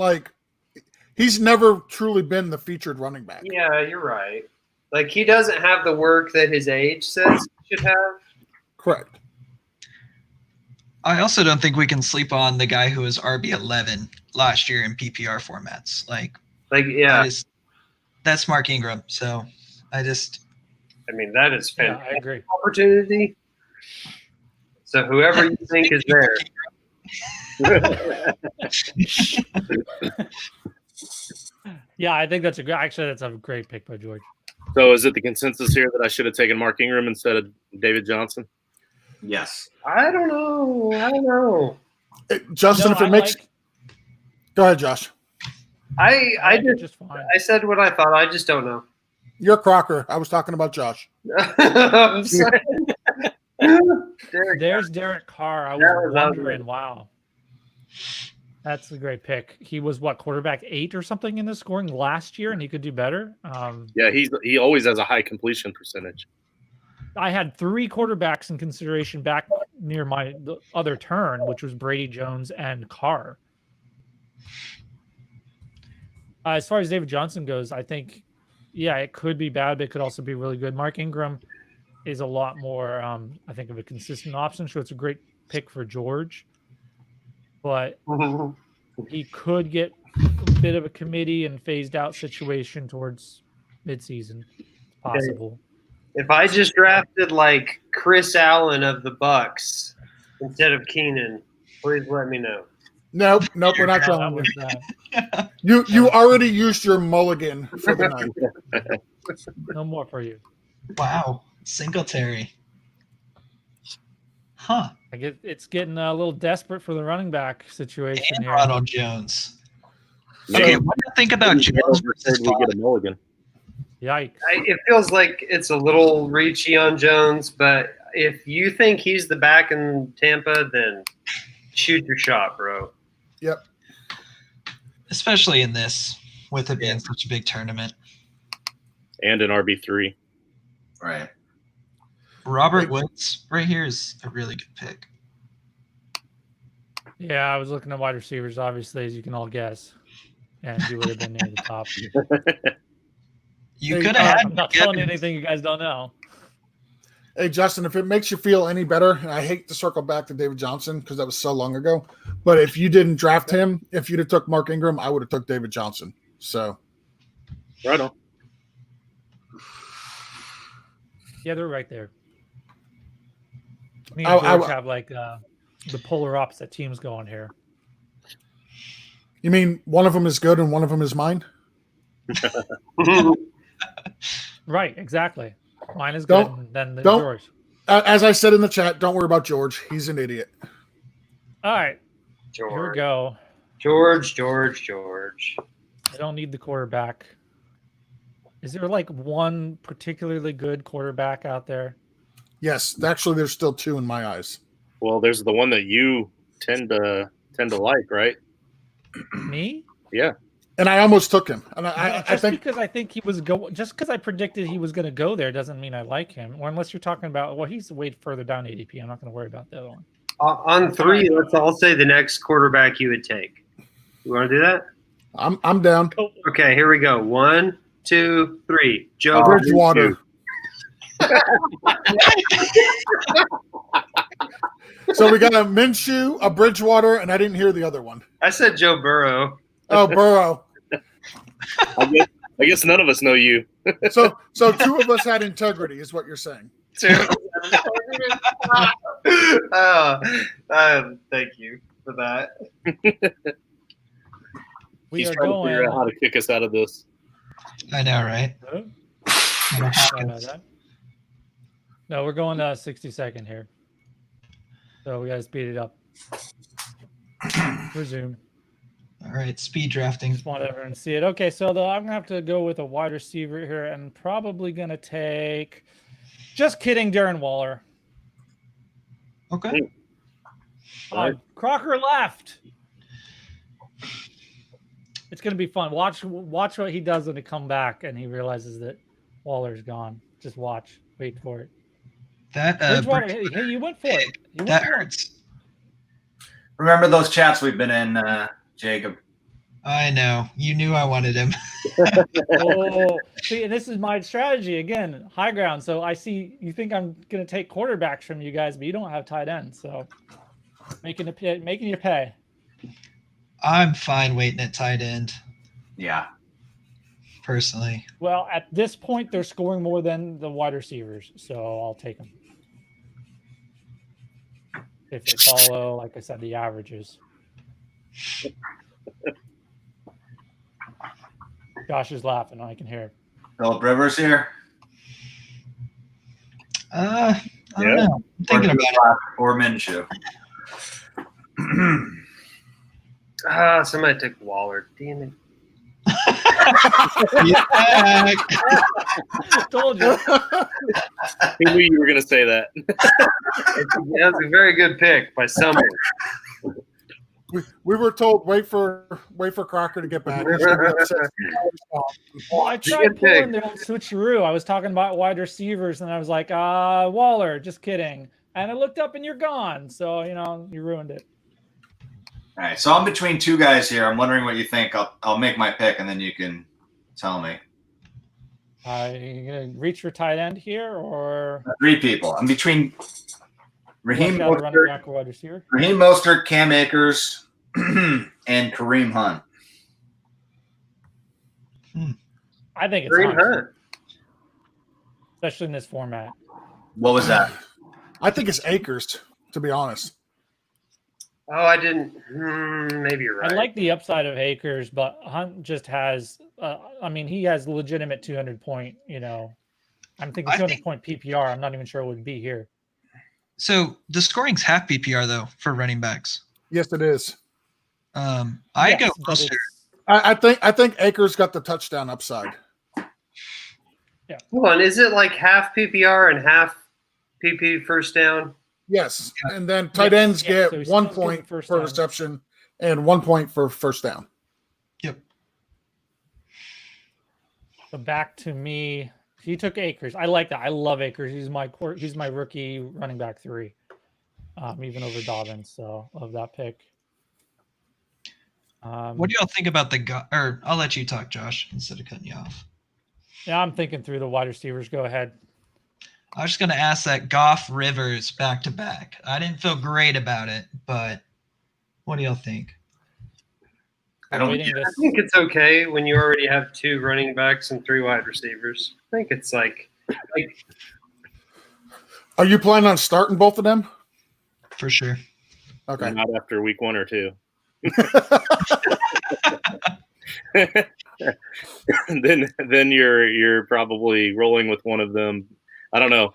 he's never truly been the featured running back. Yeah, you're right. Like, he doesn't have the work that his age says he should have. Correct. I also don't think we can sleep on the guy who was RB11 last year in PPR formats. Like Yeah, that's Mark Ingram. So I mean, that is Yeah, I fantastic agree. opportunity. So whoever you think is there. Yeah, I think that's a great pick by George. So is it the consensus here that I should have taken Mark Ingram instead of David Johnson? Yes. I don't know. Justin, No, if it makes go ahead, Josh. I like it just just fine. I said what I thought. I just don't know. You're Crocker. I was talking about Josh. I'm sorry. Derek, There's Derek Carr. I That was was wondering, wow. That's a great pick. He was quarterback 8 or something in the scoring last year, and he could do better. Yeah, he always has a high completion percentage. I had 3 quarterbacks in consideration back near the other turn, which was Brady, Jones, and Carr. As far as David Johnson goes, I think, yeah, it could be bad, but it could also be really good. Mark Ingram is a lot more, I think, of a consistent option, so it's a great pick for George. But he could get a bit of a committee and phased out situation towards midseason. It's possible. If I just drafted like Chris Allen of the Bucks instead of Keenan, please let me know. Nope, we're not That telling was, you. You already used your mulligan for the night. no more for you. Wow. Singletary. Huh. I get it's getting a little desperate for the running back situation And here. Ronald Jones. So, Okay, what do you think about Jones versus we get a mulligan. Yikes! It feels like it's a little reachy on Jones, but if you think he's the back in Tampa, then shoot your shot, bro. Yep. Especially in this, with it being such a big tournament. And an RB3. Right. Robert Woods right here is a really good pick. Yeah, I was looking at wide receivers, obviously, as you can all guess, and he would have been near the top. You could have had I'm not telling you anything you guys don't know. Hey, Justin, if it makes you feel any better, and I hate to circle back to David Johnson because that was so long ago, but if you didn't draft him, if you'd have took Mark Ingram, I would have took David Johnson. So, Right on. Yeah, they're right there. Me and George have like the polar opposite teams going here. you mean one of them is good and one of them is mine? Right, exactly. Mine is good, and then yours. As I said in the chat, don't worry about George. He's an idiot. All right, George. here we go. George. I don't need the quarterback. Is there like one particularly good quarterback out there? Yes, actually, there's still two in my eyes. Well, there's the one that you tend to like, right? Me? Yeah. And I almost took him. And I think because I think he was just because I predicted he was going to go there doesn't mean I like him. Or unless you're talking about, well, he's way further down ADP. I'm not going to worry about the other one. On three, let's all say the next quarterback you would take. You want to do that? I'm down. Okay, here we go. 1, 2, 3. Joe Bridgewater. So we got a Minshew, a Bridgewater, and I didn't hear the other one. I said Joe Burrow. Oh, Burrow. I guess none of us know you. So two of us had integrity, is what you're saying. Thank you for that. We He's are trying to figure out how going. to kick us out of this. I know, right? No, we're going 60-second here. So we got to speed it up. Resume. All right, speed drafting. Just want everyone to see it. Okay, so I'm going to have to go with a wide receiver here and probably going to take, just kidding, Darren Waller. Okay. Crocker left. It's going to be fun. Watch what he does when he come back and he realizes that Waller's gone. Just watch. Wait for it. That Bridgewater, hey, you went for it. that hurts. Remember those chats we've been in, Jacob? I know. You knew I wanted him. Oh, see, and this is my strategy again, high ground. So I see you think I'm going to take quarterbacks from you guys, but you don't have tight ends. So making you pay. I'm fine waiting at tight end, Yeah. personally. Well, at this point, they're scoring more than the wide receivers, so I'll take them. If they follow, like I said, the averages. Josh is laughing. I can hear. Philip Rivers here. I don't know. I'm thinking about it. Or Minshew. Somebody took Waller. Damn it. Yeah. Told you. He knew you were going to say that. That was a very good pick by someone. We were told wait for Crocker to get back. Well, I tried pulling the old switcheroo. I was talking about wide receivers, and I was like, Waller, just kidding. And I looked up, and you're gone. So, you ruined it. All right, so I'm between two guys here. I'm wondering what you think. I'll make my pick, and then you can tell me. Are you going to reach for tight end here, or Three people. I'm between Raheem running Mostert, back or wide receiver? Cam Akers, and Kareem Hunt. I think it's Kareem Hunt, Hunt. especially in this format. What was that? I think it's Akers, to be honest. Oh, I didn't. Maybe you're right. I like the upside of Akers, but Hunt just has. I mean, he has legitimate 200 point. I'm thinking 200 point PPR. I'm not even sure it would be here. So the scoring's half PPR though for running backs. Yes, it is. I Yes, go but closer. it's- I think Akers got the touchdown upside. Hold on, is it like half PPR and half PP first down? Yes, and then tight ends Yes, get so he's 1 still getting point first per down. reception and 1 point for first down. Yep. So back to me. He took Akers. I like that. I love Akers. He's my rookie running back 3, even over Dobbins. So love that pick. What do y'all think about or I'll let you talk, Josh, instead of cutting you off. Yeah, I'm thinking through the wide receivers. Go ahead. I was just going to ask that Goff Rivers back to back. I didn't feel great about it, but what do y'all think? I don't. Waiting I this. think it's okay when you already have 2 running backs and 3 wide receivers. I think it's like Are you planning on starting both of them? For sure. Okay. Not after week 1 or 2. then you're probably rolling with one of them. I don't know.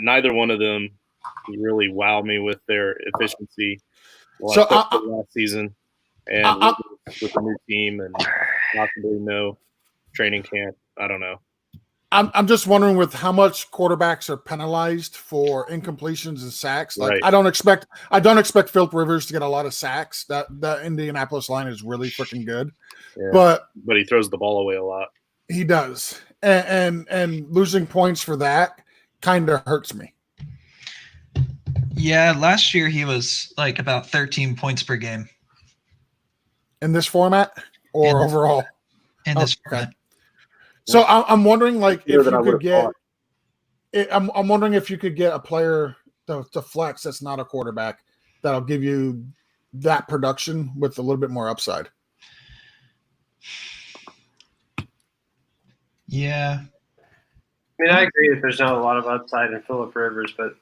Neither one of them really wow me with their efficiency. So last season, and with a new team and possibly no training camp. I don't know. I'm just wondering with how much quarterbacks are penalized for incompletions and sacks. Like Right. I don't expect Philip Rivers to get a lot of sacks. That Indianapolis line is really freaking good, Yeah. but he throws the ball away a lot. he does, and losing points for that kind of hurts me. Yeah, last year he was like about 13 points per game In this format or overall? in this Okay. format. So I'm wondering, like, Fewer if than I you could would've get, thought. I'm wondering if you could get a player to flex that's not a quarterback that'll give you that production with a little bit more upside. Yeah. I mean, I agree that there's not a lot of upside in Phillip Rivers, but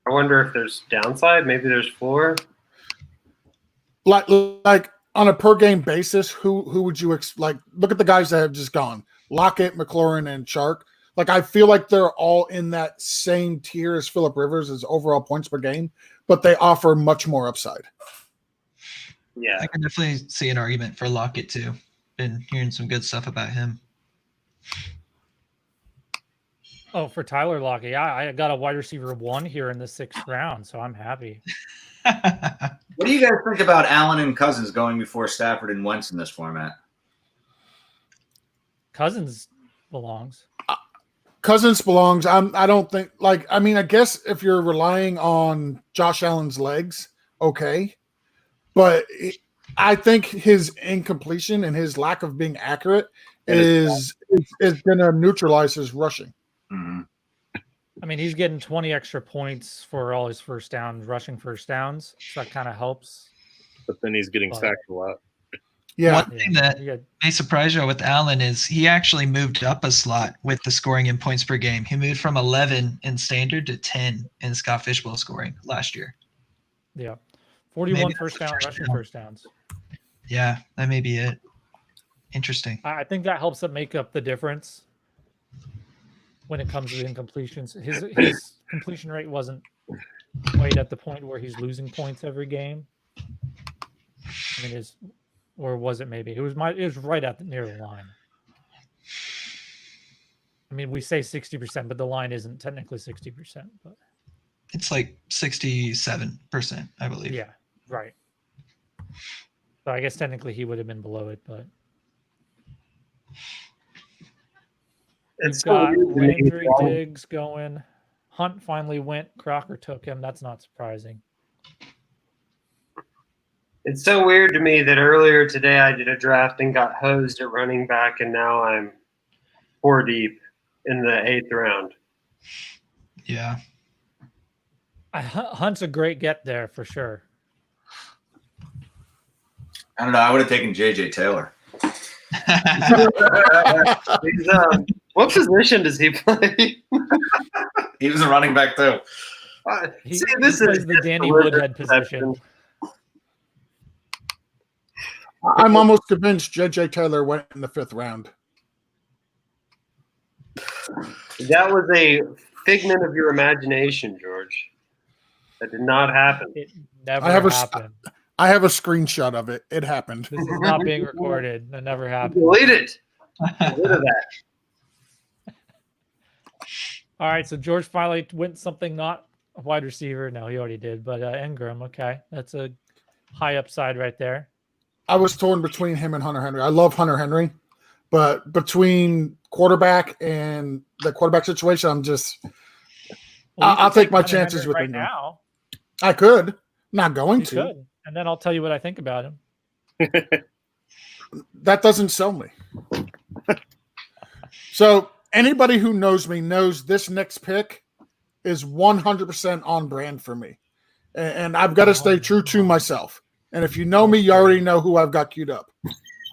I wonder if there's downside. Maybe there's floor. Like on a per game basis, who would you like? Look at the guys that have just gone: Lockett, McLaurin, and Chark. Like I feel like they're all in that same tier as Phillip Rivers as overall points per game, but they offer much more upside. Yeah. I can definitely see an argument for Lockett too. Been hearing some good stuff about him. Oh, for Tyler Lockett, yeah, I got a wide receiver 1 here in the 6th round, so I'm happy. What do you guys think about Allen and Cousins going before Stafford and Wentz in this format? Cousins belongs. Cousins belongs. I don't think I guess if you're relying on Josh Allen's legs, okay, but I think his incompletion and his lack of being accurate is going to neutralize his rushing. Mm-hmm. I mean, he's getting 20 extra points for all his first downs, rushing first downs, so that kind of helps. But then he's getting But- sacked a lot. Yeah, One thing that Yeah. may surprise you with Allen is he actually moved up a slot with the scoring in points per game. He moved from 11 in standard to 10 in Scott Fishbowl scoring last year. Yeah. 41 Maybe first that's down, the rushing first down. first downs. Yeah, that may be it. Interesting. I think that helps it make up the difference when it comes to incompletions. His completion rate wasn't quite at the point where he's losing points every game. I mean, or was it maybe? It was right at near the line. I mean, we say 60%, but the line isn't technically 60%. But It's like 67%, I believe. yeah, right. So I guess technically he would have been below it, but It's you've got so weird to me. Landry, Diggs going. Hunt finally went. Crocker took him. That's not surprising. It's so weird to me that earlier today I did a draft and got hosed at running back, and now I'm 4 deep in the 8th round. Yeah. Hunt's a great get there for sure. I don't know. I would have taken J.J. Taylor. What position does he play? He was a running back too. He plays the Danny Woodhead position. I'm almost convinced J.J. Taylor went in the 5th round. That was a figment of your imagination, George. That did not happen. It never I have happened. I have a screenshot of it. It happened. This is not being recorded. That never happened. Delete it. Get rid of that. All right, so George finally went something not a wide receiver. No, he already did, but Ingram. Okay, that's a high upside right there. I was torn between him and Hunter Henry. I love Hunter Henry, but between quarterback and the quarterback situation, I'm just I'll take my chances with right Ingram. now. I could. Not going You to. could, and then I'll tell you what I think about him. That doesn't sell me. So anybody who knows me knows this next pick is 100% on brand for me. And I've got to stay true to myself. And if you know me, you already know who I've got queued up.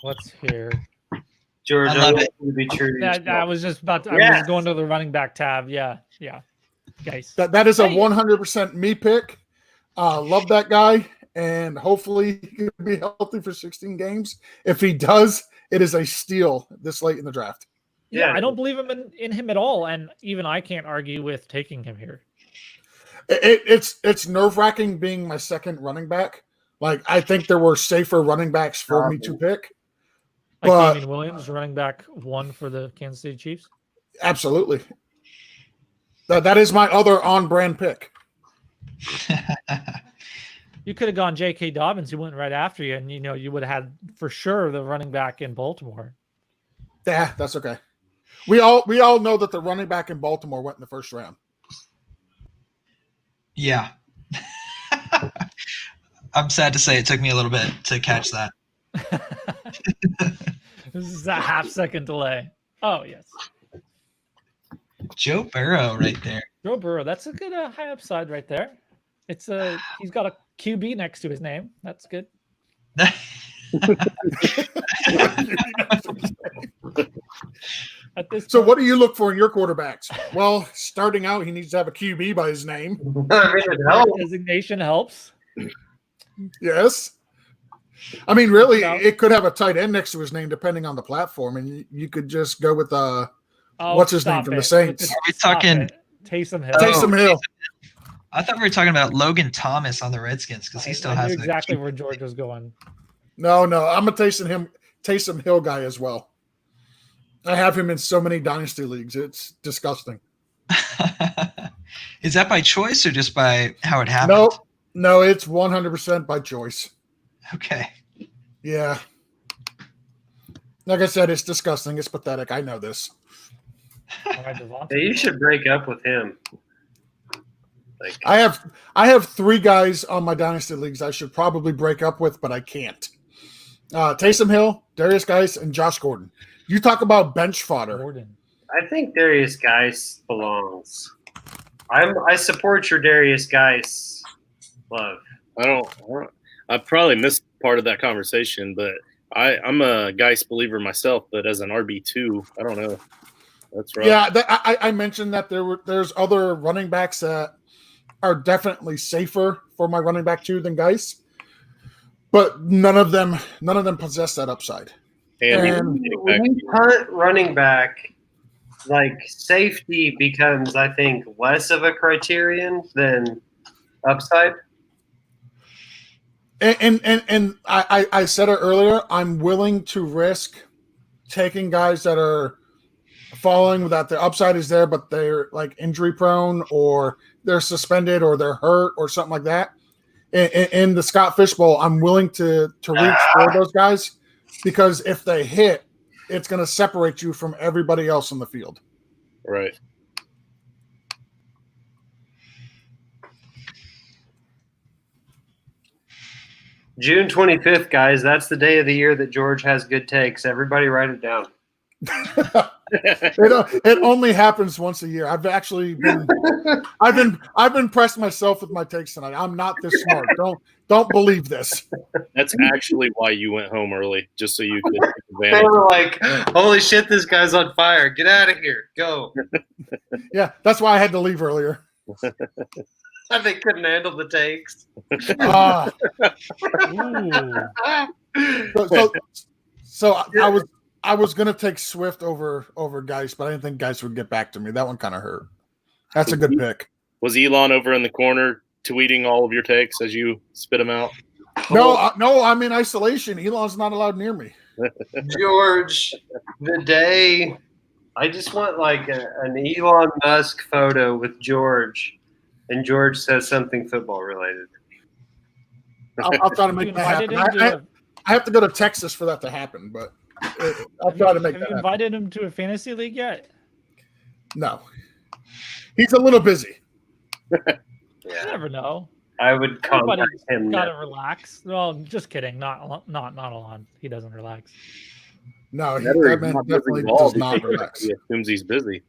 What's here? George, I I love want it. you to be true to yourself. I was just about to, I Yes. was going to the running back tab. Yeah. Guys. That is a Hey. 100% me pick. Love that guy. And hopefully he can be healthy for 16 games. If he does, it is a steal this late in the draft. Yeah, Yeah. I don't believe in him at all, and even I can't argue with taking him here. It's nerve-wracking being my second running back. Like, I think there were safer running backs for me to pick. Like But- Damian Williams, running back 1 for the Kansas City Chiefs. Absolutely. That is my other on-brand pick. You could have gone J.K. Dobbins, who went right after you, and you would have had for sure the running back in Baltimore. Yeah, that's okay. We all know that the running back in Baltimore went in the 1st round. Yeah. I'm sad to say it took me a little bit to catch that. This is a half-second delay. Oh, yes. Joe Burrow right there. Joe Burrow, that's a good high upside right there. He's got a QB next to his name. That's good. At this So point, what do you look for in your quarterbacks? Well, starting out, he needs to have a QB by his name. I mean, it helps. designation helps. Yes. I mean, really, No. it could have a tight end next to his name depending on the platform, and you could just go with Oh, what's his name stop from the it. Saints? Are we Stop talking- it. Taysom Hill. Oh. Taysom Hill. I thought we were talking about Logan Thomas on the Redskins because he still I has knew a exactly where George was going. No, I'm a Taysom Hill guy as well. I have him in so many dynasty leagues. It's disgusting. Is that by choice or just by how it happened? No, it's 100% by choice. Okay. Yeah. Like I said, it's disgusting. It's pathetic. I know this. All right, Devontae. Yeah, you should break up with him. Like, I have 3 guys on my dynasty leagues I should probably break up with, but I can't. Taysom Hill, Darius Geis, and Josh Gordon. You talk about bench fodder. Gordon. I think Darius Geis belongs. I support your Darius Geis love. I probably missed part of that conversation, but I'm a Geis believer myself, but as an RB2, I don't know. That's right. Yeah, I mentioned that there's other running backs that are definitely safer for my running back 2 than Geis, but none of them possess that upside. And When you punt running back, like safety becomes, I think, less of a criterion than upside. And I said it earlier, I'm willing to risk taking guys that are falling that the upside is there, but they're like injury prone or they're suspended or they're hurt or something like that. In the Scott Fishbowl, I'm willing to reach for those guys because if they hit, it's going to separate you from everybody else in the field. right. June 25th, guys. That's the day of the year that George has good takes. Everybody write it down. It only happens once a year. I've actually been I've impressed myself with my takes tonight. I'm not this smart. Don't believe this. That's actually why you went home early, just so you could take They advantage. were like, "Holy shit, this guy's on fire! Get out of here, go!" Yeah, that's why I had to leave earlier. They couldn't handle the takes. Ah. Ooh. So I was gonna take Swift over Geis, but I didn't think Geis would get back to me. That one kind of hurt. That's a good pick. Was Elon over in the corner tweeting all of your takes as you spit them out? No, I'm in isolation. Elon's not allowed near me. George, the day I just want like an Elon Musk photo with George, and George says something football related. I'll try to make that happen. I have to go to Texas for that to happen, but I'll try to make Have that you happen. invited him to a fantasy league yet? No, he's a little busy. You Yeah, never know. I would contact Everybody's him. got to now. relax. Well, just kidding. Not Alon. He doesn't relax. No, Better that he's man not definitely busy at all. does not relax. He assumes he's busy.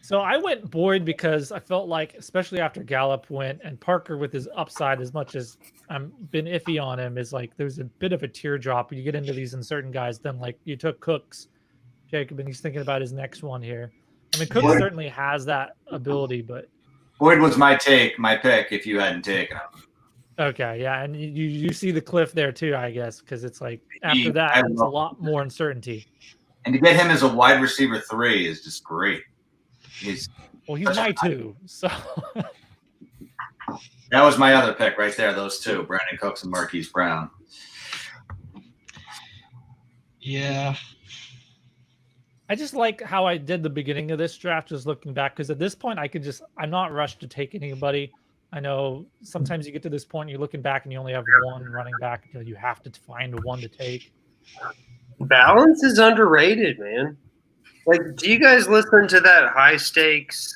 So I went Boyd because I felt like, especially after Gallup went and Parker with his upside, as much as I'm been iffy on him, is like there's a bit of a teardrop when you get into these uncertain guys. Then like you took Cooks, Jacob, and he's thinking about his next one here. I mean, Cooks certainly has that ability, but Boyd was my pick if you hadn't taken him. okay, yeah, and you see the cliff there too, I guess, because it's like after I that, it's a love- lot more uncertainty. And to get him as a wide receiver 3 is just great. He's My two, so that was my other pick right there. Those two, Brandon Cooks and Marquise Brown. Yeah. I just like how I did the beginning of this draft, just looking back, because at this point I'm not rushed to take anybody. I know sometimes you get to this point, you're looking back and you only have one running back until you have to find one to take. Balance is underrated, man. Like, do you guys listen to that high stakes?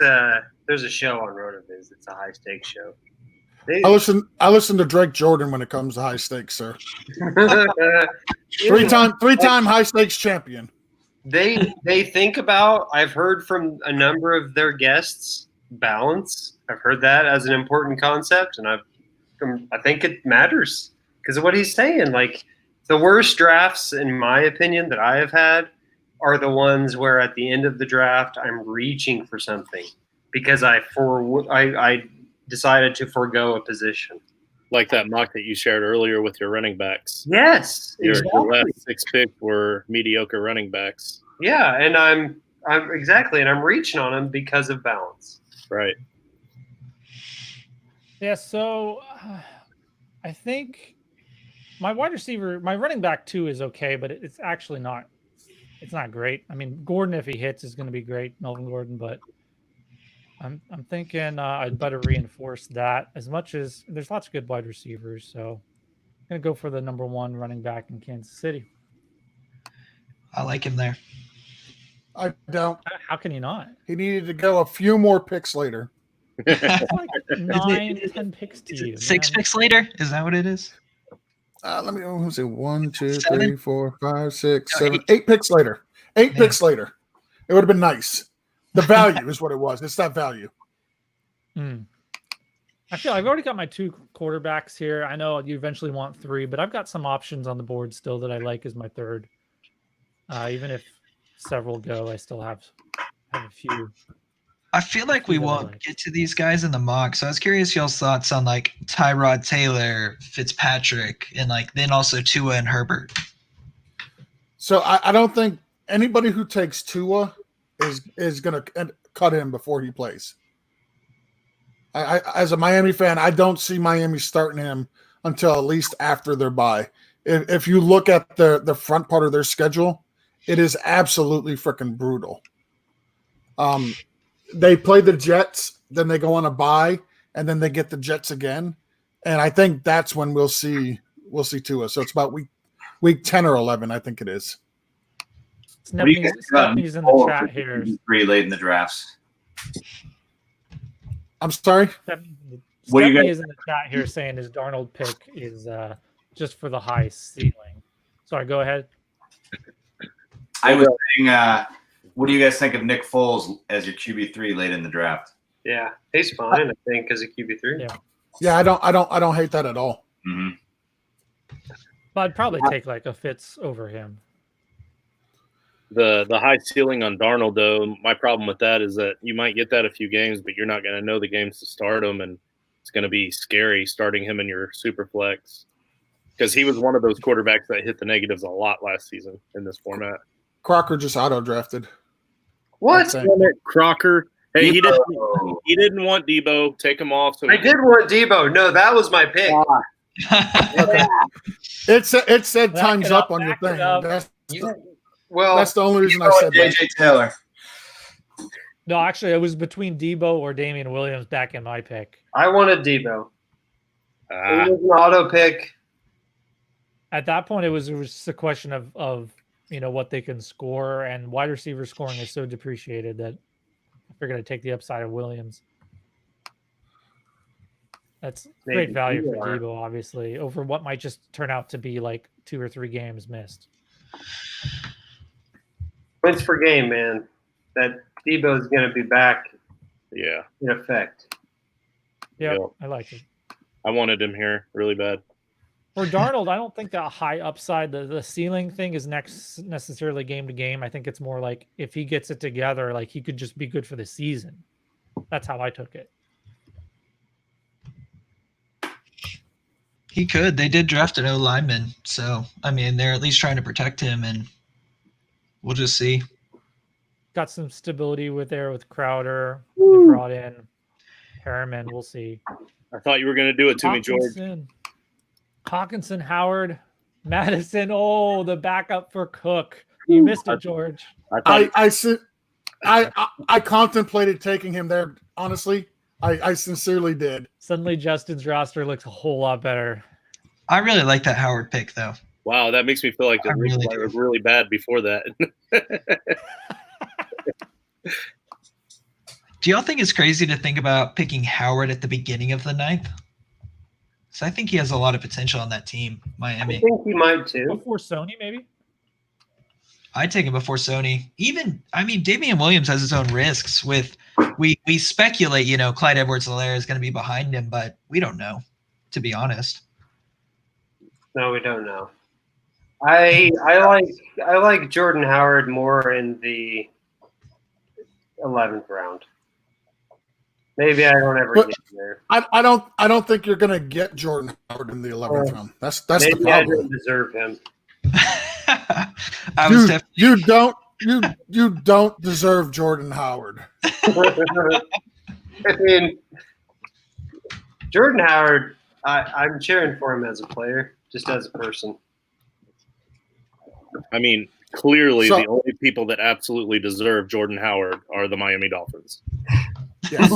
There's a show on RotoViz. It's a high stakes show. I listen to Drake Jordan when it comes to high stakes, sir. Three-time high stakes champion. They think about. I've heard from a number of their guests balance. I've heard that as an important concept, and I think it matters because of what he's saying. Like the worst drafts, in my opinion, that I have had are the ones where at the end of the draft I'm reaching for something because I decided to forego a position. Like that mock that you shared earlier with your running backs. Yes, Your exactly. last 6 picks were mediocre running backs. Yeah, and I'm exactly, and I'm reaching on them because of balance. Right. Yeah, so I think my running back 2 is okay, but it's actually not. It's not great. I mean, Gordon, if he hits, is going to be great, Melvin Gordon. But I'm thinking I'd better reinforce that. As much as there's lots of good wide receivers, so I'm going to go for the number 1 running back in Kansas City. I like him there. I don't. How can you not? He needed to go a few more picks later. It's like 9-10 picks to you. 6 man. picks later? Is that what it is? Let me see. 1, 2, 7? 3, 4, 5, 6, No, 7, 8. 8 picks later. 8 Yeah. picks later. It would have been nice. The value is what it was. It's that value. I feel I've already got my 2 quarterbacks here. I know you eventually want 3, but I've got some options on the board still that I like as my 3rd. Even if several go, I still have a few. I feel like we That I won't like. get to these guys in the mock. So I was curious y'all's thoughts on like Tyrod Taylor, Fitzpatrick, and like then also Tua and Herbert. So I don't think anybody who takes Tua is going to cut him before he plays. I as a Miami fan, I don't see Miami starting him until at least after their bye. If you look at the front part of their schedule, it is absolutely freaking brutal. They play the Jets, then they go on a bye, and then they get the Jets again. And I think that's when we'll see Tua. So it's about week 10 or 11, I think it is. Stephanie's in the chat here. Pretty late in the drafts. I'm sorry? What do you Stephanie guys- is in the chat here saying his Darnold pick is just for the high ceiling. Sorry, go ahead. I was saying, what do you guys think of Nick Foles as your QB3 late in the draft? Yeah, he's fine, I think, as a QB3. Yeah. Yeah, I don't hate that at all. Mm-hmm. But I'd probably take like a Fitz over him. The high ceiling on Darnold, though, my problem with that is that you might get that a few games, but you're not going to know the games to start him, and it's going to be scary starting him in your super flex because he was one of those quarterbacks that hit the negatives a lot last season in this format. Crocker just auto drafted. What? Damn it, Crocker. Hey, he didn't want Debo. Take him off. So I did want Debo. No, that was my pick. It said Back time's it up up, on your back it thing. up. Well, That's the only reason I said that. JJ Taylor. No, actually, it was between Debo or Damian Williams back in my pick. I wanted Debo. Ah, It was an auto pick. At that point, it was just a question of what they can score, and wide receiver scoring is so depreciated that if you're going to take the upside of Williams, that's Maybe great value for Debo. Debo, obviously, over what might just turn out to be like 2 or 3 games missed. Points per game, man. That Debo's going to be back yeah. in effect. Yeah, Yeah. I like it. I wanted him here really bad. For Darnold, I don't think that high upside, the ceiling thing is necessarily game to game. I think it's more like if he gets it together, like he could just be good for the season. That's how I took it. He could. They did draft an O lineman, so I mean they're at least trying to protect him, and we'll just see. Got some stability with Crowder. They brought in Harriman. We'll see. I thought you were going to do it to me, George. Hawkinson, Howard, Madison. Oh, the backup for Cook. You missed it, George. I contemplated taking him there. Honestly, I sincerely did. Suddenly, Justin's roster looks a whole lot better. I really like that Howard pick, though. Wow, that makes me feel like the really replay was really bad before that. Do y'all think it's crazy to think about picking Howard at the beginning of the 9th? So I think he has a lot of potential on that team, I Miami. think he might too. Before Sony, maybe? I'd take him before Sony. Damian Williams has his own risks with we speculate, Clyde Edwards-Helaire is going to be behind him, but we don't know, to be honest. No, we don't know. I like Jordan Howard more in the 11th round. Maybe I don't ever But- get there. I don't think you're gonna get Jordan Howard in the 11th round. That's the Maybe I problem. don't deserve him. You don't deserve Jordan Howard. I mean, Jordan Howard, I'm cheering for him as a player, just as a person. I mean, clearly So- the only people that absolutely deserve Jordan Howard are the Miami Dolphins. Yes.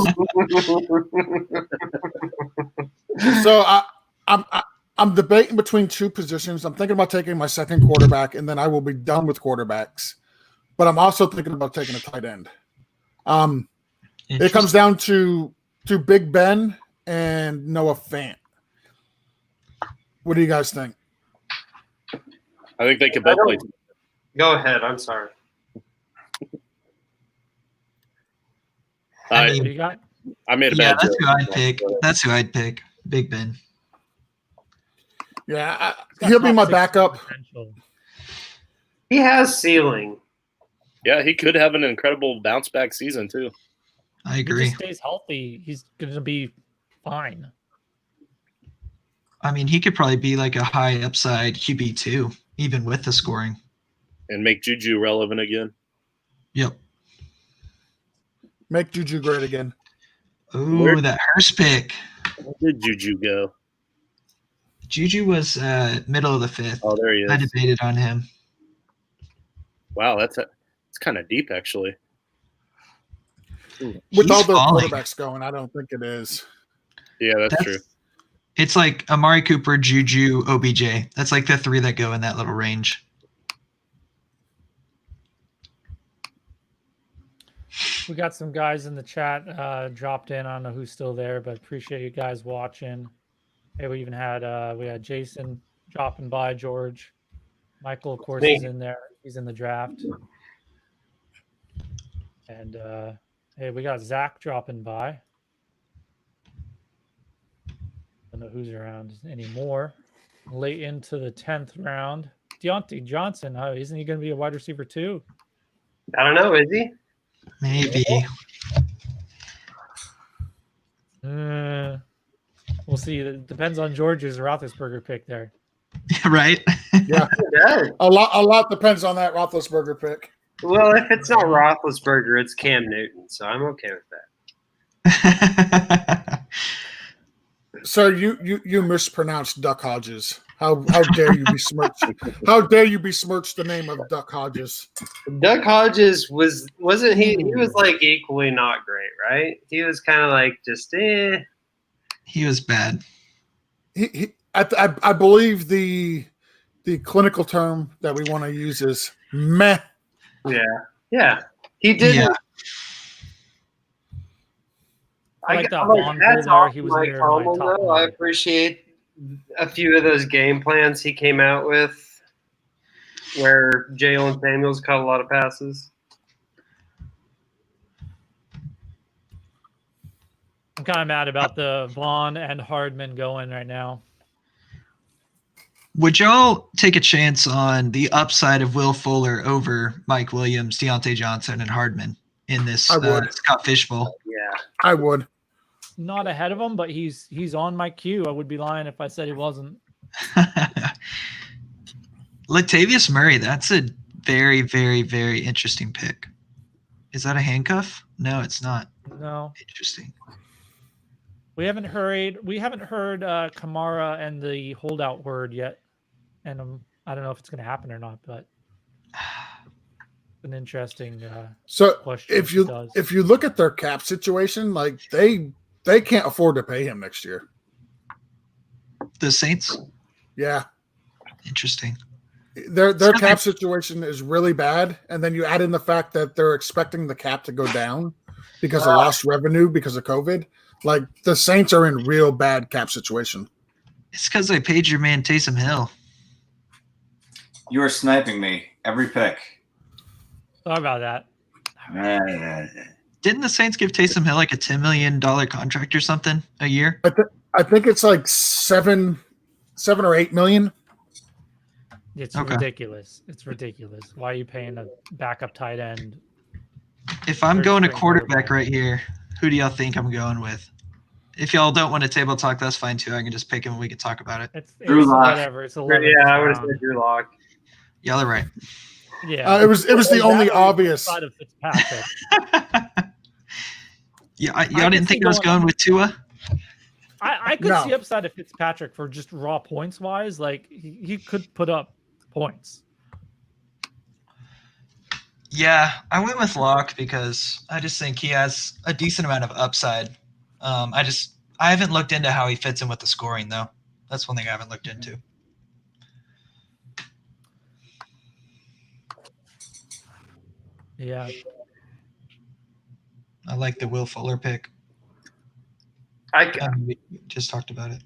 So I'm debating between 2 positions. I'm thinking about taking my second quarterback, and then I will be done with quarterbacks. But I'm also thinking about taking a tight end. It comes down to Big Ben and Noah Fant. What do you guys think? I think they could both play. Go ahead. I'm sorry. I What mean, do you got? I made a yeah, bad that's joke. who I'd pick. That's who I'd pick. Big Ben. Yeah, he'll be my backup. Potential. He has ceiling. Yeah, he could have an incredible bounce back season too. I If he agree. just stays healthy, he's going to be fine. I mean, he could probably be like a high upside QB2, even with the scoring. And make Juju relevant again. Yep. Make Juju great again. Ooh, that Hurst pick. Where did Juju go? Juju was middle of the 5th. Oh, there he I is. debated on him. Wow, it's kind of deep actually. With He's all their falling. quarterbacks going, I don't think it is. Yeah, that's true. It's like Amari Cooper, Juju, OBJ. That's like the 3 that go in that little range. We got some guys in the chat dropped in. I don't know who's still there, but appreciate you guys watching. Hey, we even had Jason dropping by, George. Michael, of course, Me. is in there. He's in the draft. And hey, we got Zach dropping by. Don't know who's around anymore. Late into the 10th round. Deontay Johnson, isn't he going to be a wide receiver too? I don't know. Is he? Maybe. We'll see. It depends on George's Roethlisberger pick there. Right? Yeah, Yeah. a lot depends on that Roethlisberger pick. Well, if it's not Roethlisberger, it's Cam Newton, so I'm okay with that. Sir, you mispronounced Duck Hodges. How dare you besmirch? How dare you besmirch the name of Duck Hodges? Duck Hodges wasn't he? He was like equally not great, right? He was kind of like just He was bad. I believe the clinical term that we want to use is meh. Yeah. He did. Yeah. I like that I'm like, Vaughn that's pull there. He awesome, was Mike near my Tomlin, top though. I one. appreciate a few of those game plans he came out with, where Jalen Samuels caught a lot of passes. I'm kind of mad about the Vaughn and Hardman going right now. Would y'all take a chance on the upside of Will Fuller over Mike Williams, Deontay Johnson, and Hardman in this I would. Scott Fishbowl? Yeah. I would. Not ahead of him, but he's on my queue. I would be lying if I said he wasn't. Latavius Murray, that's a very, very, very interesting pick. Is that a handcuff? No, it's not. No, Interesting. we haven't heard Kamara and the holdout word yet, and I don't know if it's going to happen or not, but an interesting So question. if you look at their cap situation, like they can't afford to pay him next year. The Saints? Yeah, Interesting. their cap situation is really bad, and then you add in the fact that they're expecting the cap to go down because of lost revenue because of COVID. Like the Saints are in real bad cap situation. It's because I paid your man Taysom Hill. You are sniping me every pick. Sorry about that. Didn't the Saints give Taysom Hill like a $10 million contract or something a year? I think it's like seven or 8 million. It's Okay. ridiculous. It's ridiculous. Why are you paying a backup tight end? If I'm Third going to string quarterback quarterback. right here, who do y'all think I'm going with? If y'all don't want to table talk, that's fine too. I can just pick him and we can talk about it. It's Drew Lock. whatever. It's 11. Yeah, I would have said Drew Lock. Y'all are right. Yeah, It was the only That or obvious. outside of Fitzpatrick. Y'all can didn't see think I was going going with Tua? I could No. see upside of Fitzpatrick for just raw points wise. Like he could put up points. Yeah, I went with Locke because I just think he has a decent amount of upside. I haven't looked into how he fits in with the scoring though. That's one thing I haven't looked into. Yeah, I like the Will Fuller pick. We just talked about it.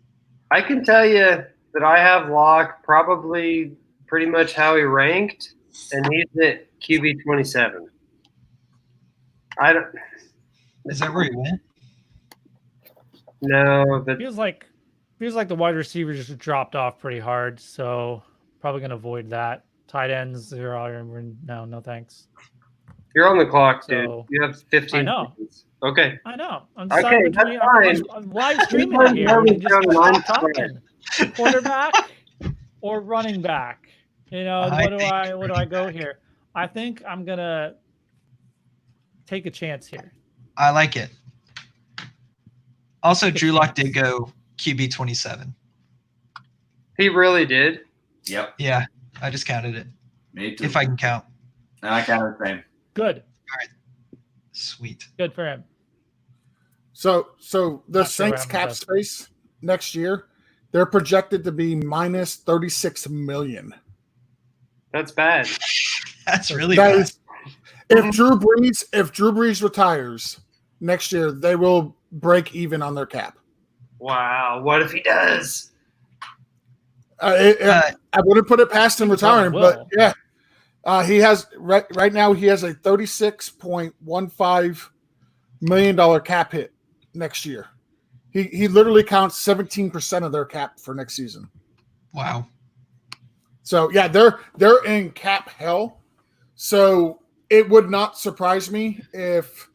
I can tell you that I have Locke probably pretty much how he ranked, and he's at QB 27. I don't. Is that where he went? No, but feels like the wide receivers just dropped off pretty hard. So probably gonna avoid that. Tight ends, no thanks. you're on the clock, dude. So- You have 15 I know. seconds. Okay. I know. I'm Okay, deciding that's between. fine. I'm live streaming it here. We can just Sometimes stop I'm talking. Quarterback or running back. You know, what do I go here? I think I'm gonna take a chance here. I like it. Also, Take a Drew Lock chance. did go QB 27. He really did. Yep, Yeah, I just counted it. me too. If I can count. And I kind of the same. Good. Sweet. Good for him. So the Not sure Saints I'm cap best. space next year, they're projected to be minus 36 million. That's bad. That's really That bad. is, if Drew Brees retires next year, they will break even on their cap. Wow. What if he does? I wouldn't put it past him retiring, but yeah. He has right now. He has a $36.15 million cap hit next year. He literally counts 17% of their cap for next season. Wow. So yeah, they're in cap hell. So it would not surprise me if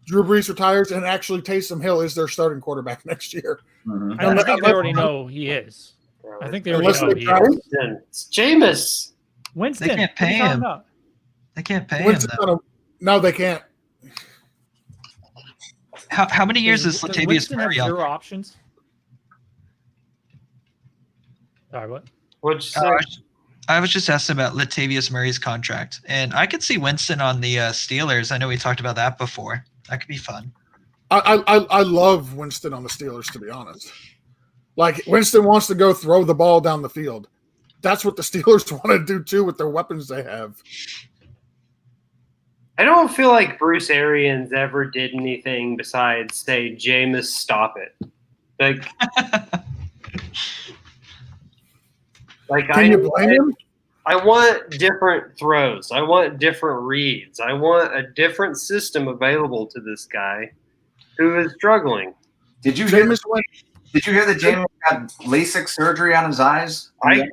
Drew Brees retires and actually Taysom Hill is their starting quarterback next year. Mhm. I think they already know he is. I think they already know he is. It's Jameis. Winston. They can't pay him. They can't pay him. No, they can't. How many years is Does Latavius Winston have Murray on? zero options? Sorry, what? I was just asking about Latavius Murray's contract, and I could see Winston on the Steelers. I know we talked about that before. That could be fun. I love Winston on the Steelers, to be honest. Like, Winston wants to go throw the ball down the field. That's what the Steelers want to do, too, with their weapons they have. I don't feel like Bruce Arians ever did anything besides say, Jameis, stop it. Can you blame him? I want different throws. I want different reads. I want a different system available to this guy who is struggling. Did you hear that Jameis got LASIK surgery on his eyes? I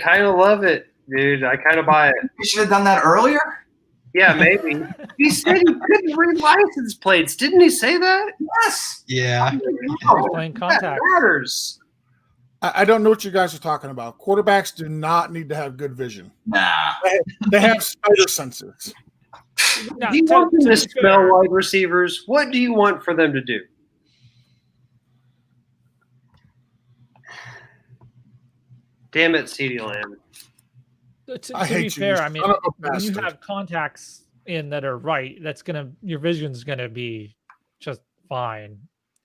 kind of love it, dude. I kind of buy it. You should have done that earlier. Yeah, maybe. He said he couldn't read license plates. Didn't he say that? Yes. Yeah. Playing contact. That matters. I don't know what you guys are talking about. Quarterbacks do not need to have good vision. Nah. They have spider senses. Do you want them to smell wide receivers? What do you want for them to do? Damn it, CeeDee Lamb. To be fair, I mean, when you have contacts in that are right, your vision's gonna be just fine,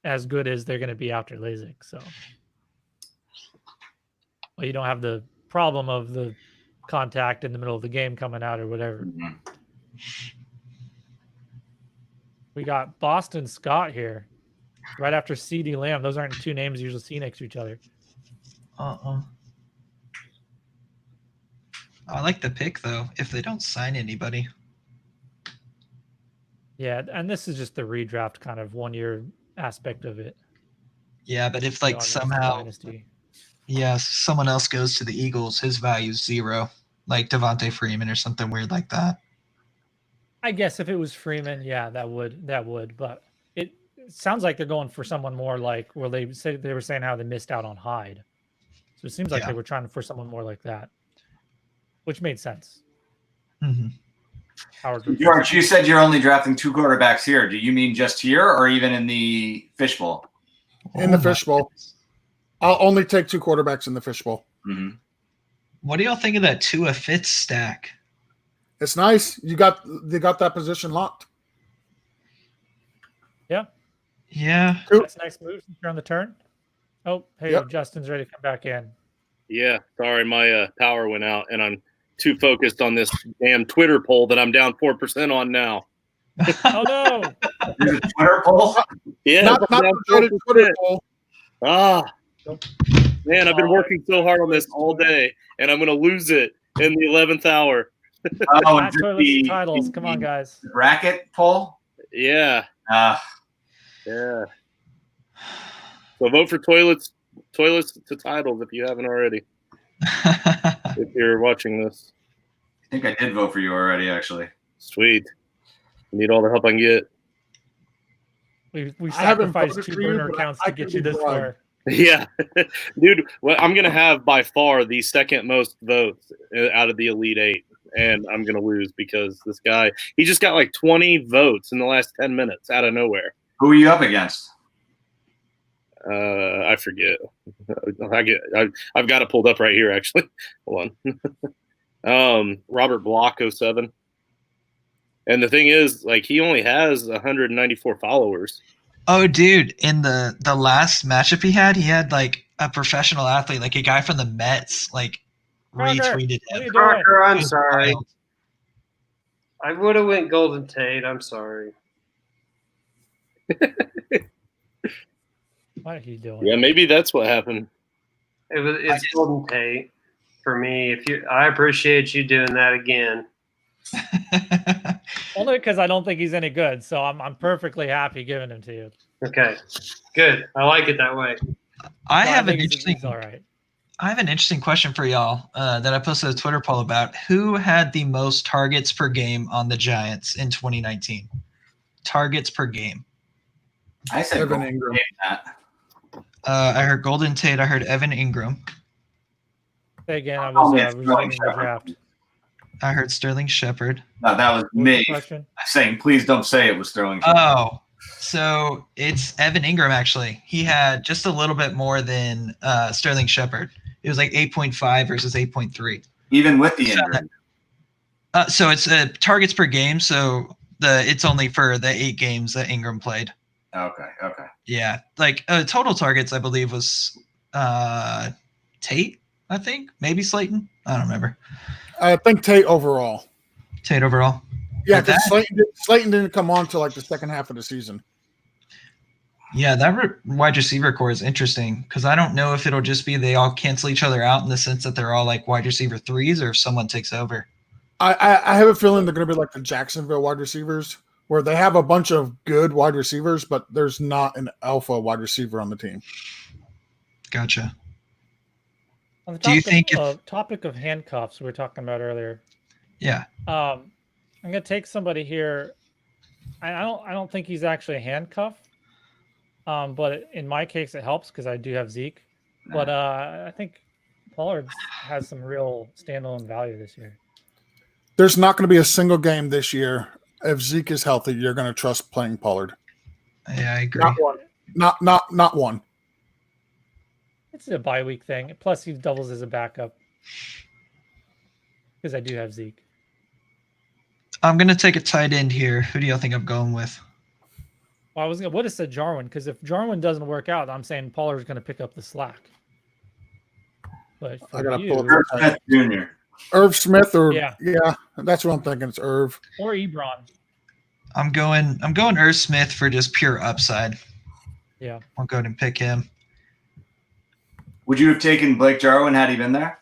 as good as they're gonna be after LASIK. So, well, you don't have the problem of the contact in the middle of the game coming out or whatever. Mm-hmm. We got Boston Scott here, right after CeeDee Lamb. Those aren't two names you usually see next to each other. I like the pick, though, if they don't sign anybody. Yeah, and this is just the redraft kind of 1 year aspect of it. Yeah, but if somehow someone else goes to the Eagles, his value's 0, like Devontae Freeman or something weird like that. I guess if it was Freeman, yeah, that would. But it sounds like they're going for someone more like where they were saying how they missed out on Hyde. So it seems like they were trying for someone more like that, which made sense. Mm-hmm. George, you said you're only drafting 2 quarterbacks here. Do you mean just here or even in the fishbowl? In the fishbowl. I'll only take 2 quarterbacks in the fishbowl. Mm-hmm. What do y'all think of that Tua Fitz stack? It's nice. They got that position locked. Yeah. Yeah. That's a nice move since you're on the turn. Oh, hey, Justin's ready to come back in. Yeah, sorry, my power went out, and I'm too focused on this damn Twitter poll that I'm down 4% on now. Oh no! There's a Twitter poll? Yeah, not the Twitter poll. Man, I've been working so hard on this all day, and I'm going to lose it in the 11th hour. Not toilets and titles. Come on, guys. Bracket poll? Yeah. Yeah. So vote for toilets to titles if you haven't already. If you're watching this. I think I did vote for you already, actually. Sweet. Need all the help I can get. We sacrificed 2 burner accounts to get you this far. Yeah. Dude, well, I'm going to have by far the second most votes out of the Elite 8. And I'm going to lose because this guy, he just got like 20 votes in the last 10 minutes out of nowhere. Who are you up against? I forget. I've got it pulled up right here, actually. Hold on. Robert Block 07. And the thing is, like, he only has 194 followers. Oh, dude, in the last matchup he had like a professional athlete, like a guy from the Mets, like retweeted him. Parker, I'm sorry. I would have went Golden Tate. I'm sorry. What are you doing? Yeah, maybe that's what happened. It's Golden Tate for me. I appreciate you doing that again. Only because I don't think he's any good, so I'm perfectly happy giving him to you. Okay, good. I like it that way. I So have an think interesting. he's all right. I have an interesting question for y'all that I posted a Twitter poll about. Who had the most targets per game on the Giants in 2019? Targets per game. I said Evan Golden Ingram. Tate, Matt. I heard Golden Tate. I heard Evan Ingram. Say again, I Oh, was man, reviewing the Sterling draft. I heard Sterling Shepard. No, that was What was me the question? saying, please don't say it was Sterling Shepard. Oh, so it's Evan Ingram, actually. He had just a little bit more than Sterling Shepard. It was like 8.5 versus 8.3. Even with the injury. So it's targets per game. So it's only for the 8 games that Ingram played. Okay. Yeah, like total targets, I believe was Tate. I think maybe Slayton. I don't remember. I think Tate overall. Tate overall. Yeah, But because Slayton didn't come on till like the second half of the season. Yeah, that wide receiver core is interesting because I don't know if it'll just be they all cancel each other out in the sense that they're all like wide receiver 3s or if someone takes over. I have a feeling they're going to be like the Jacksonville wide receivers, where they have a bunch of good wide receivers, but there's not an alpha wide receiver on the team. Gotcha. On the Do you think topic of handcuffs we were talking about earlier? Yeah. I'm gonna take somebody here. I don't think he's actually a handcuff. But in my case, it helps because I do have Zeke. But I think Pollard has some real standalone value this year. There's not going to be a single game this year if Zeke is healthy. You're going to trust playing Pollard. Yeah, I agree. Not one. Not one. It's a bye week thing. Plus, he doubles as a backup because I do have Zeke. I'm gonna take a tight end here. Who do y'all think I'm going with? Well, I would have said Jarwin because if Jarwin doesn't work out, I'm saying Pollard's going to pick up the slack. But I gotta you, pull up Irv Smith Jr. Irv Smith or Yeah. That's what I'm thinking. It's Irv. or Ebron. I'm going Irv Smith for just pure upside. Yeah. I'll go ahead and pick him. Would you have taken Blake Jarwin had he been there?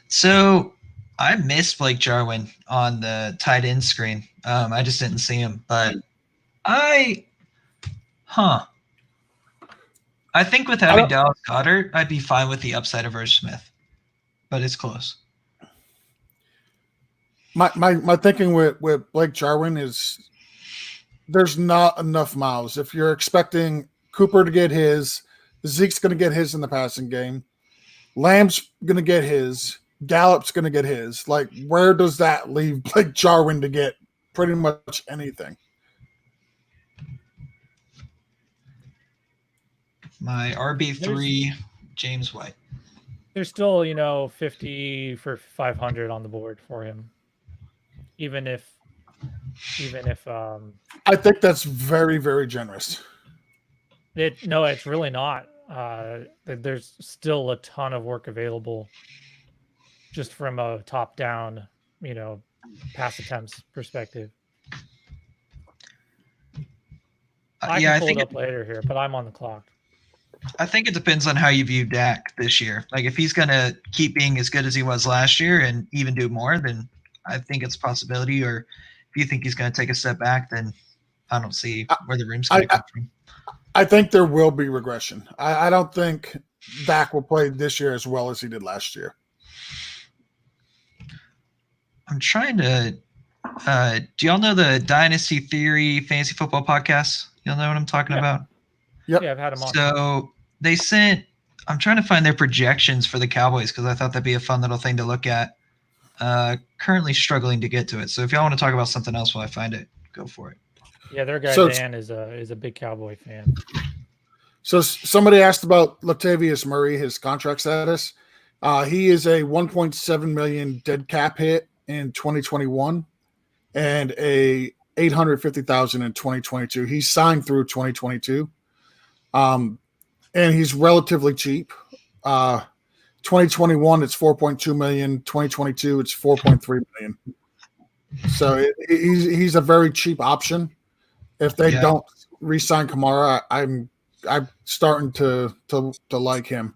So I missed Blake Jarwin on the tight end screen. I just didn't see him, but I think with having Dallas Goedert, I'd be fine with the upside of Irv Smith, but it's close. My thinking with Blake Jarwin is there's not enough miles. If you're expecting Cooper to get his, Zeke's going to get his in the passing game, Lamb's going to get his, Gallup's going to get his. Like, where does that leave Blake Jarwin to get pretty much anything? My RB3, James White. There's still, 50 for 500 on the board for him. Even if I think that's very, very generous. it's really not. There's still a ton of work available just from a top down, pass attempts perspective. I can pull it up later here, but I'm on the clock. I think it depends on how you view Dak this year. Like if he's going to keep being as good as he was last year and even do more, then I think it's a possibility. Or if you think he's going to take a step back, then I don't see where the room's going to come from. I think there will be regression. I don't think Dak will play this year as well as he did last year. I'm trying to do y'all know the Dynasty Theory Fantasy Football podcast? Y'all know what I'm talking about? Yep. Yeah, I've had him on. So they sent – I'm trying to find their projections for the Cowboys because I thought that'd be a fun little thing to look at. Currently struggling to get to it. So if y'all want to talk about something else while I find it, go for it. Yeah, their guy So- Dan is a big Cowboy fan. So somebody asked about Latavius Murray, his contract status. He is a $1.7 million dead cap hit in 2021 and a $850,000 in 2022. He's signed through 2022. And he's relatively cheap. 2021, it's 4.2 million. 2022, it's 4.3 million. So he's a very cheap option. If they don't re-sign Kamara, I'm starting to like him.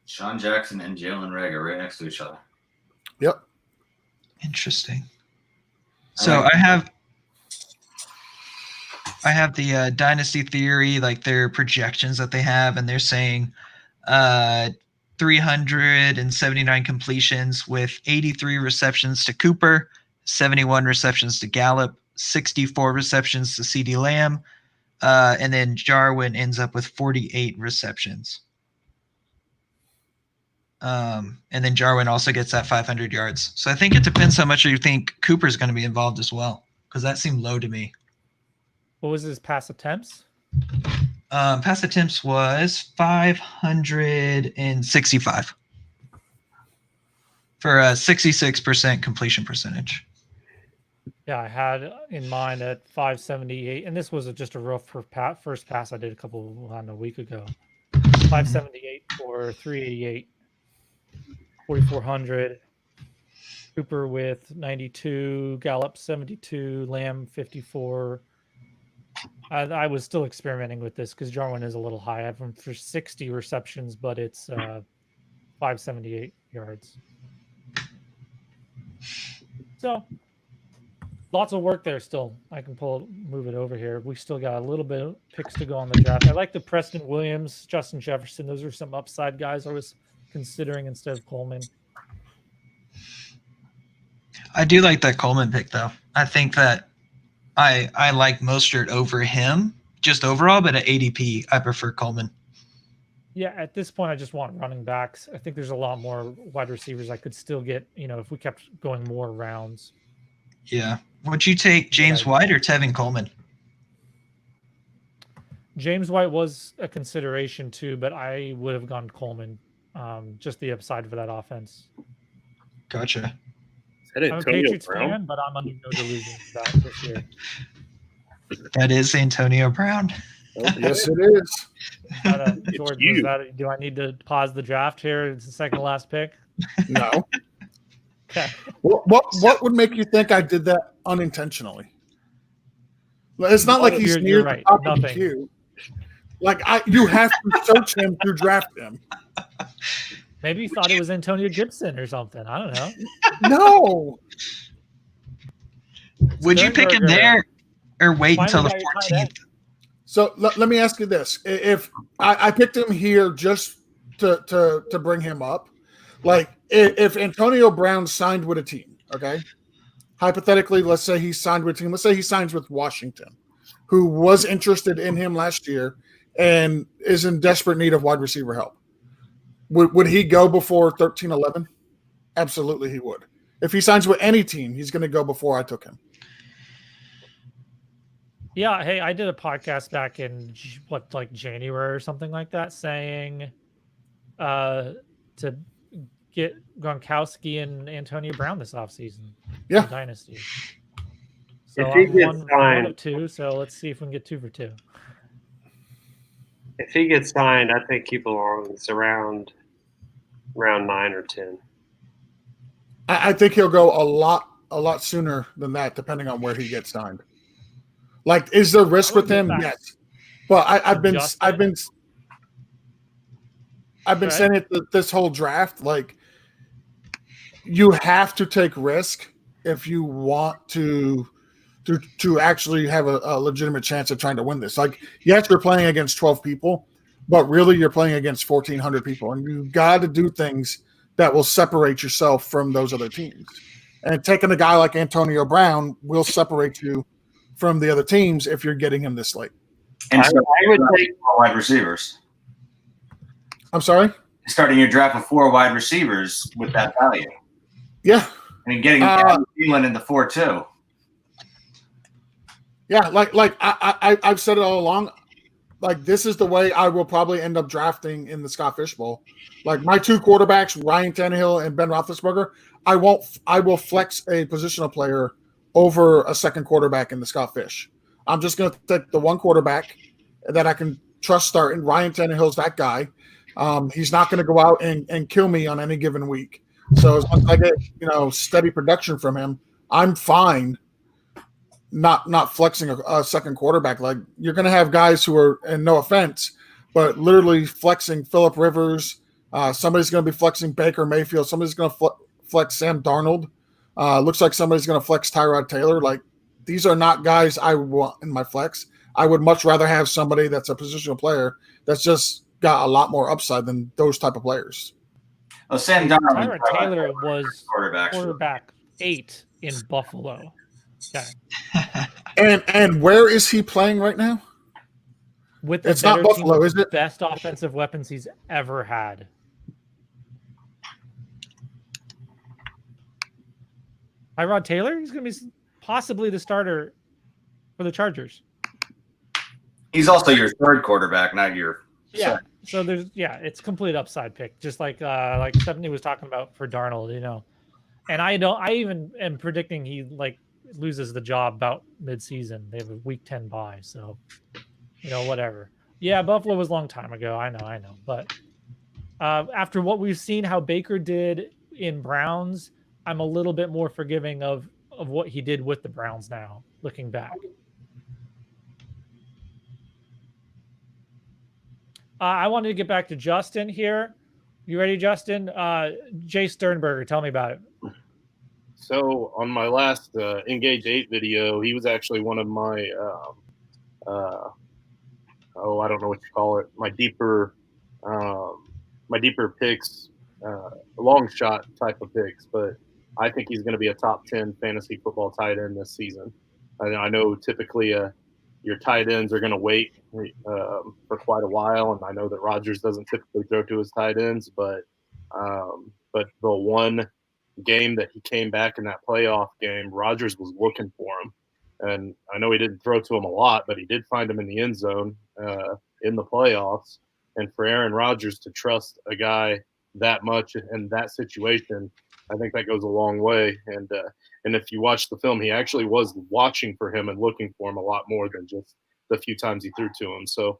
Sean Jackson and Jalen Ragg are right next to each other. Yep. Interesting. So I have the dynasty theory, like their projections that they have, and they're saying 379 completions with 83 receptions to Cooper, 71 receptions to Gallup, 64 receptions to CeeDee Lamb, and then Jarwin ends up with 48 receptions. And then Jarwin also gets that 500 yards. So I think it depends how much you think Cooper's going to be involved as well, because that seemed low to me. What was his pass attempts? Pass attempts was 565 for a 66% completion percentage. Yeah, I had in mind at 578, and this was just a rough first pass I did a week ago. 578 for 388, 4,400. Cooper with 92, Gallup 72, Lamb 54. I was still experimenting with this because Jarwin is a little high. I have him for 60 receptions, but it's 578 yards. So lots of work there still. I can move it over here. We still got a little bit of picks to go on the draft. I like the Preston Williams, Justin Jefferson. Those are some upside guys I was considering instead of Coleman. I do like that Coleman pick, though. I think that I like Mostert over him just overall, but at ADP, I prefer Coleman. Yeah, at this point, I just want running backs. I think there's a lot more wide receivers I could still get, if we kept going more rounds. Yeah. Would you take James White or Tevin Coleman? James White was a consideration too, but I would have gone Coleman. Just the upside for that offense. Gotcha. I'm a Patriots fan, but I'm under no delusions about this year. That is Antonio Brown. Yes, it is. George, do I need to pause the draft here? It's the second to last pick. No. Okay. What would make you think I did that unintentionally? It's not like he's near the top of the queue. Like you have to search him to draft him. Maybe you thought it was Antonio Gibson or something. I don't know. No. Would you pick him there or wait until the 14th? So let me ask you this: if I picked him here just to bring him up, like if Antonio Brown signed with a team, okay, hypothetically, let's say he signed with a team. Let's say he signs with Washington, who was interested in him last year and is in desperate need of wide receiver help. Would he go before 13-11? Absolutely, he would. If he signs with any team, he's going to go before I took him. Yeah, hey, I did a podcast back in January or something like that, saying to get Gronkowski and Antonio Brown this offseason. Yeah, Dynasty. So if he I'm gets signed, of two. So let's see if we can get 2 for 2. If he gets signed, I think he belongs around round 9 or 10. I think he'll go a lot sooner than that, depending on where he gets signed. Like, is there risk with him? Yes, but I've been saying it this whole draft. Like, you have to take risk if you want to actually have a legitimate chance of trying to win this. Like, yes, you're playing against 12 people, but really you're playing against 1,400 people, and you've got to do things that will separate yourself from those other teams. And taking a guy like Antonio Brown will separate you from the other teams if you're getting him this late. And I would take 4 wide receivers. I'm sorry? Starting your draft with 4 wide receivers with that value. Yeah. I mean, getting Thielen in the 4 too. Yeah, like I've said it all along. Like, this is the way I will probably end up drafting in the Scott Fish Bowl. Like, my 2 quarterbacks, Ryan Tannehill and Ben Roethlisberger, I will flex a positional player over a second quarterback in the Scott Fish. I'm just going to take the one quarterback that I can trust starting. Ryan Tannehill's that guy. He's not going to go out and kill me on any given week. So as long as I get steady production from him, I'm fine. Not flexing a second quarterback. Like, you're going to have guys who are, and no offense, but literally flexing Phillip Rivers, Somebody's going to be flexing Baker Mayfield. Somebody's going to flex Sam Darnold. Looks like somebody's going to flex Tyrod Taylor. Like, these are not guys I want in my flex. I would much rather have somebody that's a positional player that's just got a lot more upside than those type of players. Well, Sam Darnold, Tyrod Taylor was quarterback 8 in Buffalo. Okay. And where is he playing right now? With the It's not better Buffalo, team is with it? best offensive weapons he's ever had. Tyrod Taylor, he's going to be possibly the starter for the Chargers. He's also your third quarterback, not your Yeah. So it's complete upside pick, just like Stephanie was talking about for Darnold, And I even am predicting he loses the job about mid-season. They have a week 10 bye, so whatever. Yeah, Buffalo was a long time ago. I know. But after what we've seen, how Baker did in Browns, I'm a little bit more forgiving of what he did with the Browns now, looking back. I wanted to get back to Justin here. You ready, Justin? Jay Sternberger, tell me about it. So on my last Engage 8 video, he was actually one of my, I don't know what you call it, my deeper picks, long shot type of picks. But I think he's going to be a top 10 fantasy football tight end this season. I know typically your tight ends are going to wait for quite a while, and I know that Rodgers doesn't typically throw to his tight ends, but the one game that he came back in that playoff game, Rodgers was looking for him, and I know he didn't throw to him a lot, but he did find him in the end zone in the playoffs. And for Aaron Rodgers to trust a guy that much in that situation, I think that goes a long way. And if you watch the film, he actually was watching for him and looking for him a lot more than just the few times he threw to him. So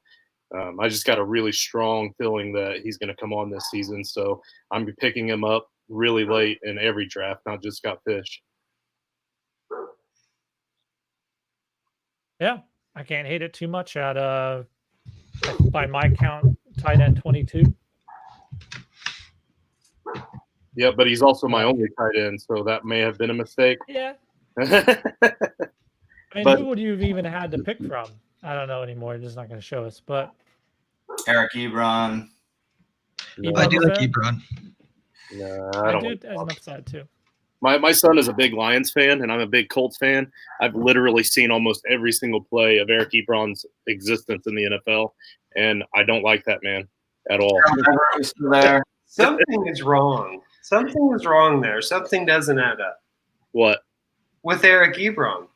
I just got a really strong feeling that he's going to come on this season. So I'm picking him up really late in every draft, not just Scott Fish. Yeah, I can't hate it too much at by my count, tight end 22. Yeah, but he's also my only tight end, so that may have been a mistake. Yeah. But who would you have even had to pick from? I don't know anymore. It's just not going to show us. But Eric Ebron. I do like Ebron. No, I don't do like as an upside too. My son is a big Lions fan, and I'm a big Colts fan. I've literally seen almost every single play of Eric Ebron's existence in the NFL, and I don't like that man at all. There. Something is wrong. Something is wrong there. Something doesn't add up. What? With Eric Ebron.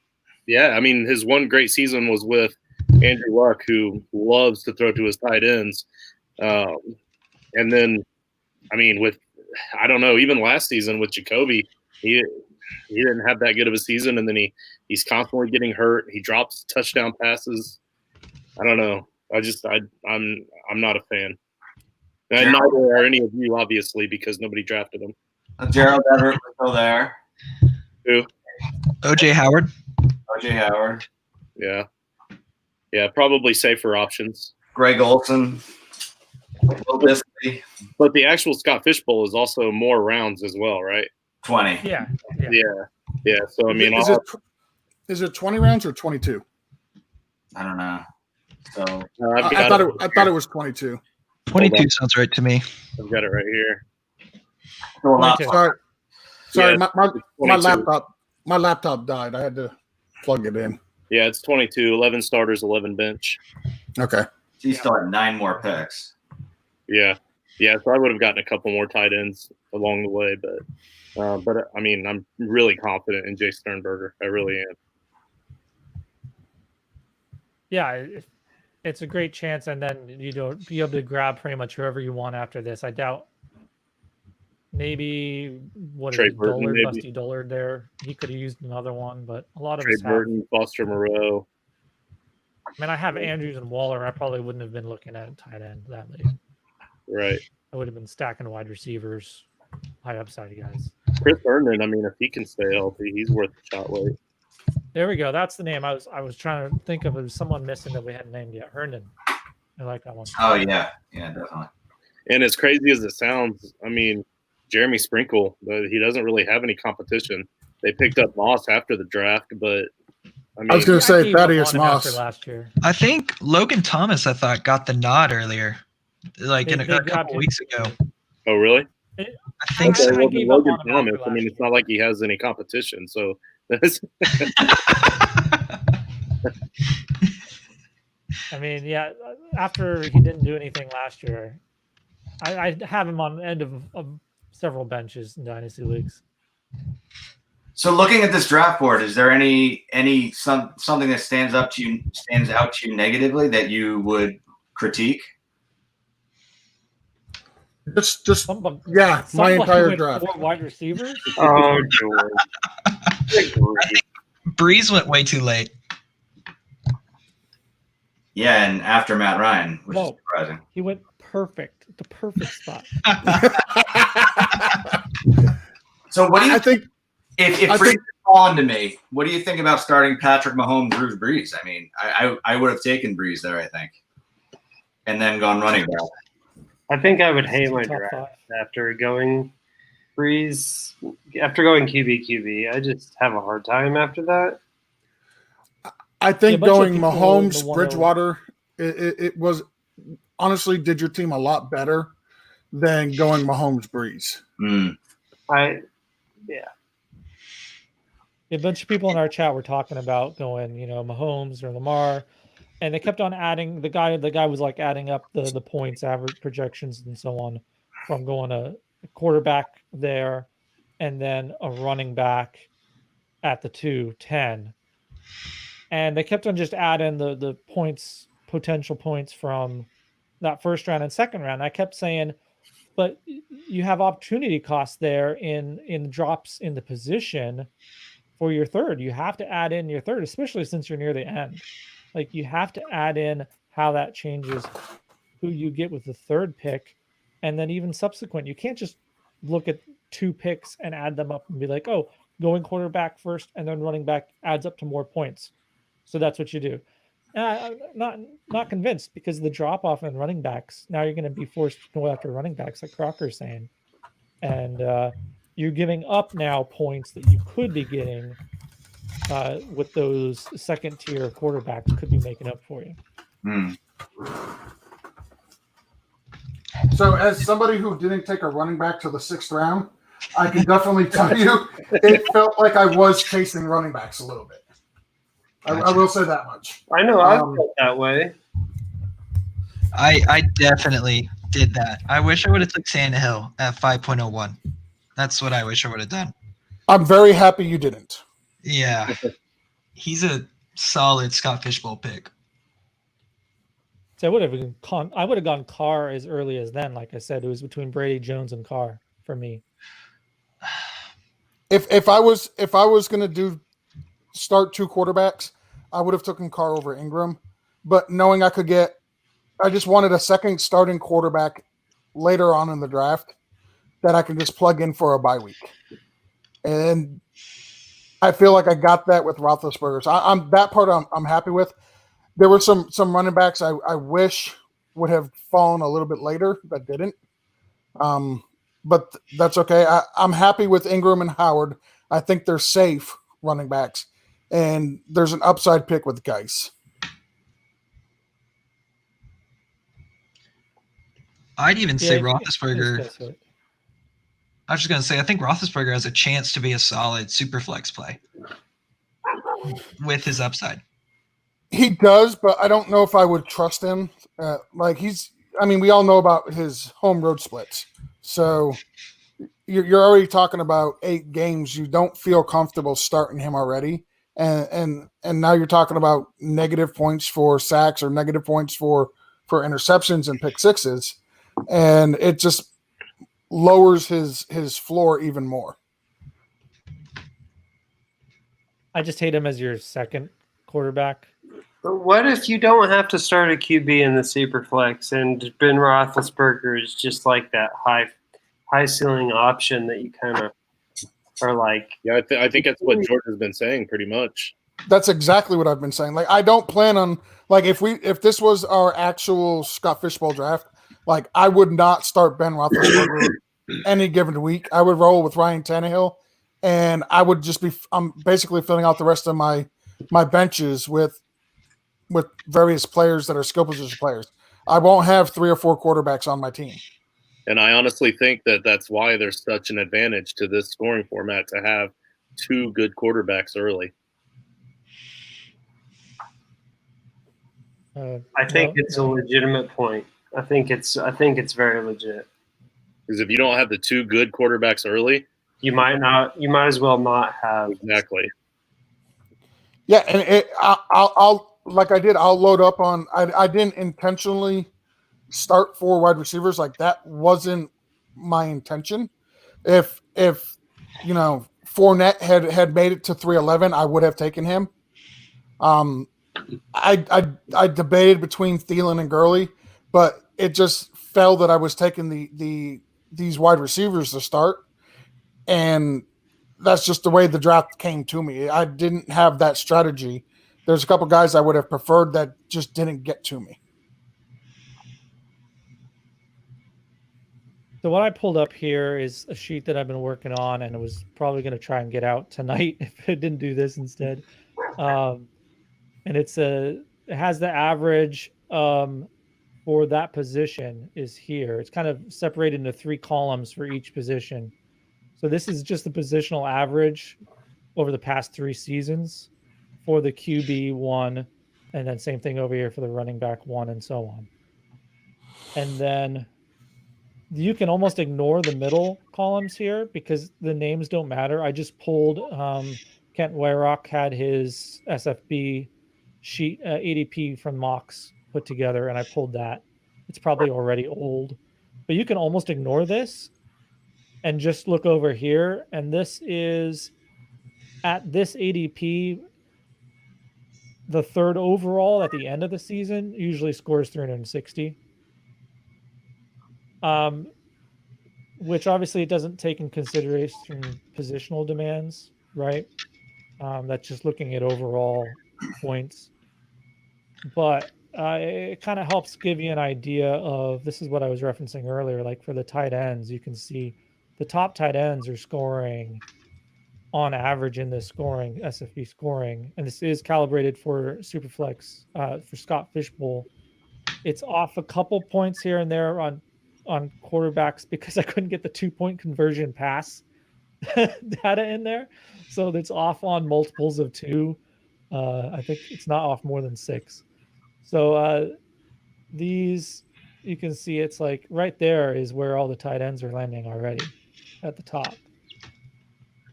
Yeah, I mean, his one great season was with Andrew Luck, who loves to throw to his tight ends. And then, I mean, I don't know, even last season with Jacoby, he didn't have that good of a season, and then he's constantly getting hurt. He drops touchdown passes. I don't know. I'm not a fan. And neither are any of you, obviously, because nobody drafted him. Gerald Everett was still there. Who? OJ Howard. OJ Howard. Yeah. Yeah, probably safer options. Greg Olson. Will Disley. But the actual Scott Fish Bowl is also more rounds as well, right? 20. Yeah. Yeah. So, I mean, is it 20 rounds or 22? I don't know. So I thought it was 22. 22 sounds right to me. I've got it right here. Sorry, Yeah, my laptop died. I had to plug it in. Yeah, it's 22, 11 starters, 11 bench. Okay. He still had 9 more picks. Yeah. So I would have gotten a couple more tight ends along the way, but I mean, I'm really confident in Jay Sternberger. I really am. Yeah, it's a great chance, and then be able to grab pretty much whoever you want after this. I doubt. Maybe Busty Dullard there. He could have used another one, but a lot of Trey us Burton, Foster Moreau. I mean, I have Andrews and Waller. I probably wouldn't have been looking at tight end that late. Right. I would have been stacking wide receivers, high upside guys. Chris Herndon, I mean, if he can stay healthy, he's worth a shot late. There we go. That's the name. I was trying to think of. It was someone missing that we hadn't named yet. Herndon. I like that one. Oh, yeah. Yeah, definitely. And as crazy as it sounds, I mean, Jeremy Sprinkle, he doesn't really have any competition. They picked up Moss after the draft, but I mean, I was going to say gave up Thaddeus on him after Moss. last year. I think Logan Thomas, I thought, got the nod earlier, like They a grabbed couple him. weeks ago. oh really? I think I so. Well, gave then up Logan on him Thomas. after I mean, last it's not like he has any competition. So that's I mean, yeah, after he didn't do anything last year, I have him on the end of several benches in dynasty leagues. So looking at this draft board, is there something that stands out to you negatively that you would critique? Just Somebody my entire went draft. 4 wide receivers. Oh, George. Good grief. Breeze went way too late. Yeah, and after Matt Ryan, which is No. surprising. He went perfect, the perfect spot. So what do you I think if I Breeze think- had fallen to me, what do you think about starting Patrick Mahomes, Drew Brees? I mean, I would have taken Breeze there, I think, and then gone running back. I think I would hate my Top draft 5. after going Breeze, after going QB. I just have a hard time after that. I think Yeah, a bunch of going people in the Mahomes, 101. Bridgewater, it was honestly did your team a lot better than going Mahomes Breeze. A bunch of people in our chat were talking about going, Mahomes or Lamar, and they kept on adding. The guy was like adding up the points, average projections, and so on, from going a quarterback there, and then a running back at the 2-10, and they kept on just adding the points, potential points from that first round and second round. I kept saying, but you have opportunity costs there in drops in the position for your third. You have to add in your third, especially since you're near the end. Like, you have to add in how that changes who you get with the third pick, and then even subsequent. You can't just look at 2 picks and add them up and be like, oh, going quarterback first and then running back adds up to more points. So that's what you do. I'm not convinced, because the drop off in running backs, now you're going to be forced to go after running backs, like Crocker's saying. And you're giving up now points that you could be getting with those second tier quarterbacks could be making up for you. So, as somebody who didn't take a running back to the 6th round, I can definitely tell you it felt like I was chasing running backs a little bit. I will say that much. I know I felt that way. I definitely did that. I wish I would have took Tannehill at 5.01. That's what I wish I would have done. I'm very happy you didn't. Yeah. He's a solid Scott Fishbowl pick. So I would have gone Carr as early as then. Like I said, it was between Brady, Jones, and Carr for me. If I was going to start 2 quarterbacks, I would have taken Carr over Ingram. But knowing I just wanted a second starting quarterback later on in the draft that I can just plug in for a bye week. And I feel like I got that with Roethlisberger. So that part I'm happy with. There were some running backs I wish would have fallen a little bit later that didn't. But that's okay. I'm happy with Ingram and Howard. I think they're safe running backs. And there's an upside pick with Geis. I'd even say Yeah, Roethlisberger. that's it. I was just going to say, I think Roethlisberger has a chance to be a solid super flex play with his upside. He does, but I don't know if I would trust him. We all know about his home road splits. So you're already talking about 8 games. You don't feel comfortable starting him already. And now you're talking about negative points for sacks or negative points for interceptions and pick sixes. And it just lowers his floor even more. I just hate him as your second quarterback. But what if you don't have to start a QB in the Superflex and Ben Roethlisberger is just like that high ceiling option that you kind of are like? Yeah, I think that's what George has been saying pretty much. That's exactly what I've been saying. Like, I don't plan on, like, if this was our actual Scott Fishbowl draft, Like, I would not start Ben Roethlisberger any given week. I would roll with Ryan Tannehill, and I would just be I'm basically filling out the rest of my benches with various players that are skill position players. I won't have 3 or 4 quarterbacks on my team. And I honestly think that that's why there's such an advantage to this scoring format to have 2 good quarterbacks early. I think it's a legitimate point. I think it's very legit. Because if you don't have the 2 good quarterbacks early, you might as well not have. Exactly. Yeah, and I'll like I did. I'll load up on. I didn't intentionally start 4 wide receivers. Like, that wasn't my intention. If Fournette had made it to 311, I would have taken him. I debated between Thielen and Gurley, but it just fell that I was taking these wide receivers to start, and that's just the way the draft came to me. I didn't have that strategy. There's a couple guys I would have preferred that just didn't get to me. So what I pulled up here is a sheet that I've been working on, and I was probably going to try and get out tonight if I didn't do this instead. And it has the average for that position is here. It's kind of separated into 3 columns for each position. So this is just the positional average over the past 3 seasons for the QB 1, and then same thing over here for the running back 1, and so on. And then you can almost ignore the middle columns here because the names don't matter. I just pulled Kent Wayrock had his SFB sheet ADP from Mox put together, and I pulled that. It's probably already old, but you can almost ignore this and just look over here. And this is at this ADP, the 3rd overall at the end of the season usually scores 360. Which obviously it doesn't take in consideration positional demands, right? That's just looking at overall points. But it kind of helps give you an idea of, this is what I was referencing earlier, like for the tight ends, you can see the top tight ends are scoring on average in this scoring, SFB scoring, and this is calibrated for Superflex for Scott Fishbowl. It's off a couple points here and there on quarterbacks because I couldn't get the 2-point conversion pass data in there. So it's off on multiples of 2. I think it's not off more than 6. So these, you can see it's like right there is where all the tight ends are landing already at the top.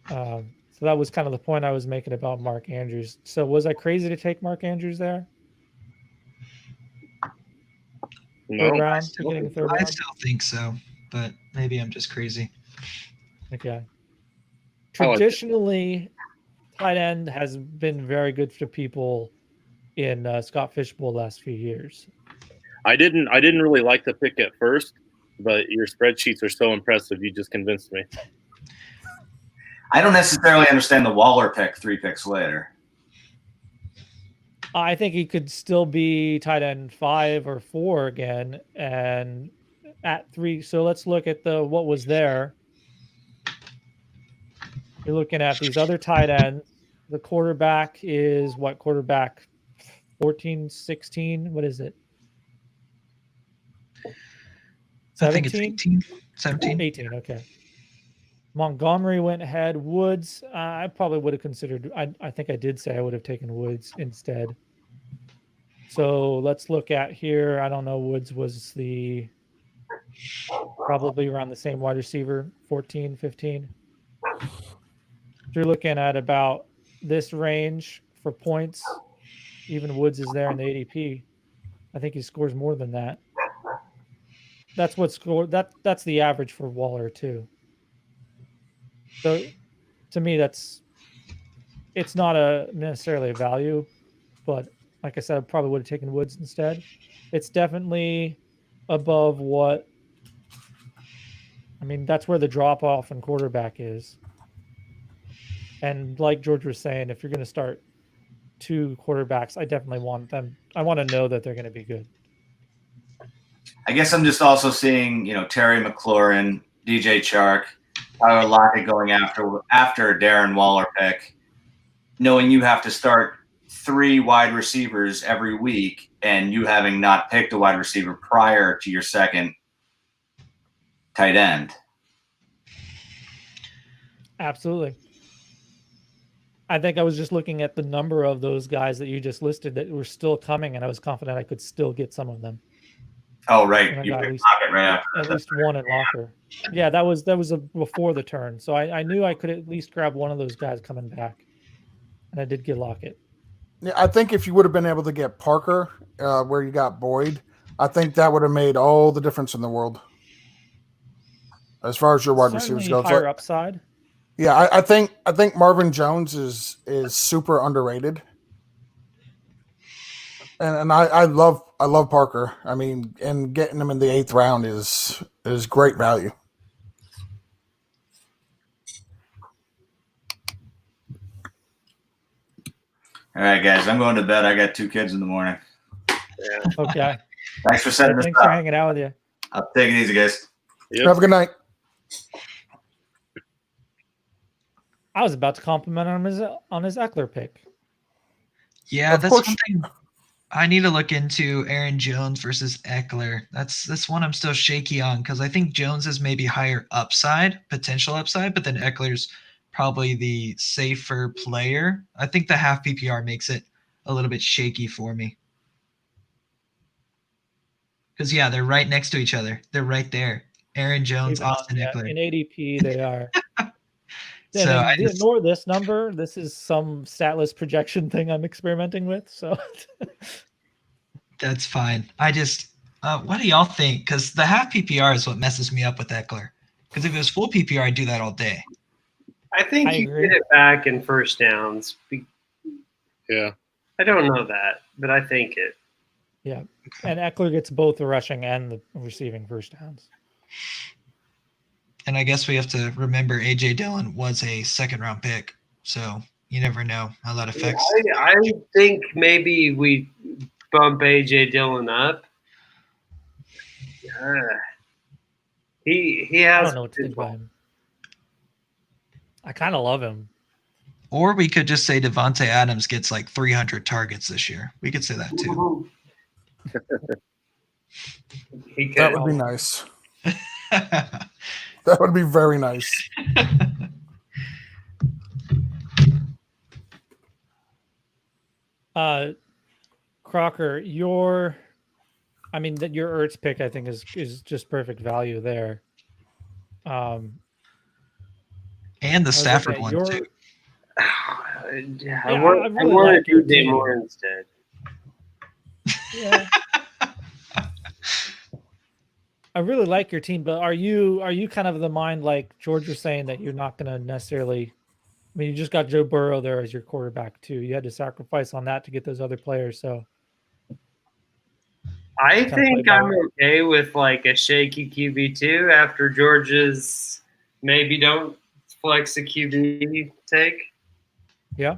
So that was kind of the point I was making about Mark Andrews. So was I crazy to take Mark Andrews there? No. Third round, beginning of 3rd round? I still think so, but maybe I'm just crazy. Okay. Traditionally, tight end has been very good for people in Scott Fishbowl the last few years. I didn't really like the pick at first, but your spreadsheets are so impressive. You just convinced me. I don't necessarily understand the Waller pick 3 picks later. I think he could still be tight end 5 or 4 again, and at 3. So let's look at what was there. You're looking at these other tight ends. The quarterback is what quarterback? 14, 16. What is it? I think it's 18, 17. 18. Okay. Montgomery went ahead. Woods, I probably would have considered. I think I did say I would have taken Woods instead. So let's look at here. I don't know. Woods was probably around the same wide receiver, 14, 15. You're looking at about this range for points. Even Woods is there in the ADP. I think he scores more than that. That's what scored. That's the average for Waller too. So to me, it's not necessarily a value, but like I said, I probably would have taken Woods instead. It's definitely above what, I mean, that's where the drop off in quarterback is. And like George was saying, if you're going to start 2 quarterbacks, I definitely want them. I want to know that they're going to be good. I guess I'm just also seeing, Terry McLaurin, DJ Chark, Tyler Lockett going after Darren Waller pick, knowing you have to start 3 wide receivers every week and you having not picked a wide receiver prior to your second tight end. Absolutely. I think I was just looking at the number of those guys that you just listed that were still coming, and I was confident I could still get some of them. Oh, right. And I You got picked Lockett right after at least one in locker. Yeah, that was before the turn. So I knew I could at least grab one of those guys coming back. And I did get Lockett. Yeah, I think if you would have been able to get Parker where you got Boyd, I think that would have made all the difference in the world. As far as your wide Certainly receivers go. higher upside. Yeah, I think Marvin Jones is super underrated. And I love Parker. I mean, and getting him in the 8th round is great value. All right, guys, I'm going to bed. I got 2 kids in the morning. Yeah. Okay. Thanks for setting this Thanks for up. hanging out with you. I'll take it easy, guys. Yep. Have a good night. I was about to compliment on his Eckler pick. Yeah, Of that's course. one thing I need to look into. Aaron Jones versus Eckler. That's one I'm still shaky on because I think Jones is maybe higher potential upside, but then Eckler's probably the safer player. I think the half PPR makes it a little bit shaky for me. Because, yeah, they're right next to each other. They're right there. Aaron Jones, Even on- Austin yeah, Eckler. in ADP, they are. So And I just- ignore this number. This is some statless projection thing I'm experimenting with. So That's fine. I just, what do y'all think? Because the half PPR is what messes me up with Eckler. Because if it was full PPR, I'd do that all day. I think I you agree. get it back in first downs. Yeah. I don't know that, but I think it. yeah, and Eckler gets both the rushing and the receiving first downs. And I guess we have to remember A.J. Dillon was a 2nd-round pick. So you never know how that affects. I think maybe we bump AJ Dillon up. He I has. don't know what to think about him. I kind of love him. Or we could just say Devontae Adams gets like 300 targets this year. We could say that too. He could. That would be nice. That would be very nice. Crocker, your Ertz pick I think is just perfect value there. And the was Stafford looking one at too. Yeah, I I really wanted like your DJ team. Moore instead. Yeah. I really like your team, but are you kind of the mind like George was saying that you're not going to necessarily? I mean, you just got Joe Burrow there as your quarterback too. You had to sacrifice on that to get those other players. So I Kinda think play I'm ball. okay with like a shaky QB2 after George's maybe don't flex a QB take. yeah,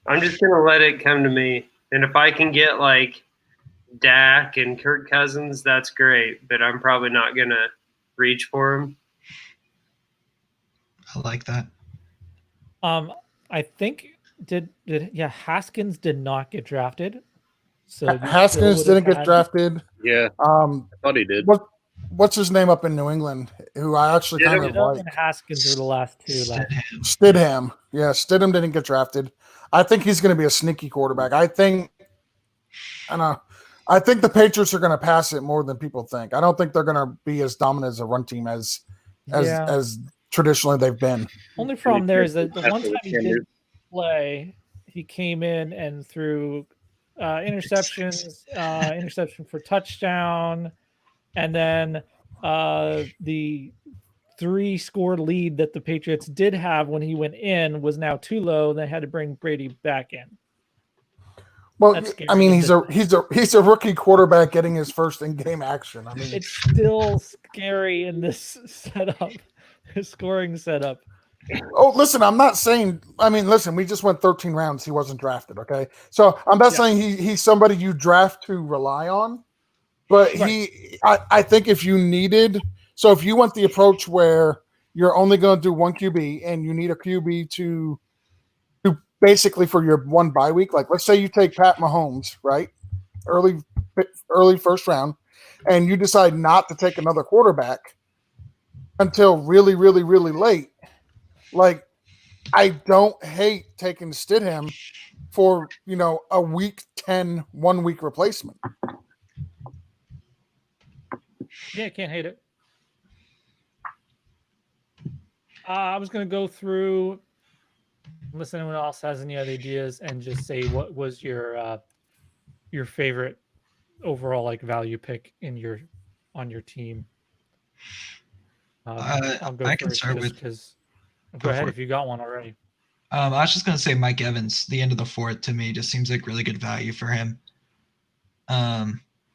I'm just gonna let it come to me, and if I can get like Dak and Kirk Cousins, that's great. But I'm probably not gonna reach for him. I like that. I think Haskins did not get drafted. So you Haskins still would didn't have get had- drafted. Yeah. I Thought he did. what's his name up in New England? Who I actually kind of Stidham like. and Haskins were the last two. Stidham. Yeah, Stidham didn't get drafted. I think he's going to be a sneaky quarterback. I think the Patriots are going to pass it more than people think. I don't think they're going to be as dominant as a run team as traditionally they've been. Only problem there is that the That's one what time we he can did do. play, he came in and threw interceptions, interception for touchdown, and then the 3-score lead that the Patriots did have when he went in was now too low. They had to bring Brady back in. Well, That's scary I mean, to he's a rookie quarterback getting his first in-game action. I mean, It's still scary in this setup, his scoring setup. oh, listen, I'm not saying. I mean, listen, we just went 13 rounds. He wasn't drafted. Okay, so I'm not saying he's somebody you draft to rely on, But Right. I think if you needed, so if you went the approach where you're only going to do one QB and you need a QB to basically for your one bye week, like let's say you take Pat Mahomes, right? Early first round, and you decide not to take another quarterback until really, really, really late. Like, I don't hate taking Stidham for, a week 10, 1 week replacement. Yeah, can't hate it. I was gonna go through unless anyone else has any other ideas and just say what was your favorite overall like value pick in your on your team. I'll go I can first start just with. because. Go Go ahead for if you got one already. I was just gonna say Mike Evans, the end of the fourth to me just seems like really good value for him.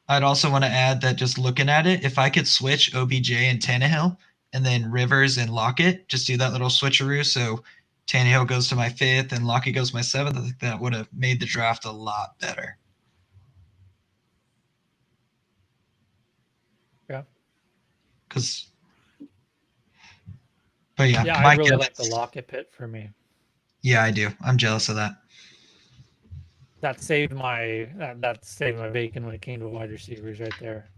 I'd also want to add that just looking at it, if I could switch OBJ and Tannehill, and then Rivers and Lockett, just do that little switcheroo. So Tannehill goes to my fifth and Lockett goes to my seventh. I think that would have made the draft a lot better. Yeah. But yeah, Yeah, I Mike really Evans. like the Lockett pick for me. Yeah, I do. I'm jealous of that. That saved my that saved my bacon when it came to wide receivers right there.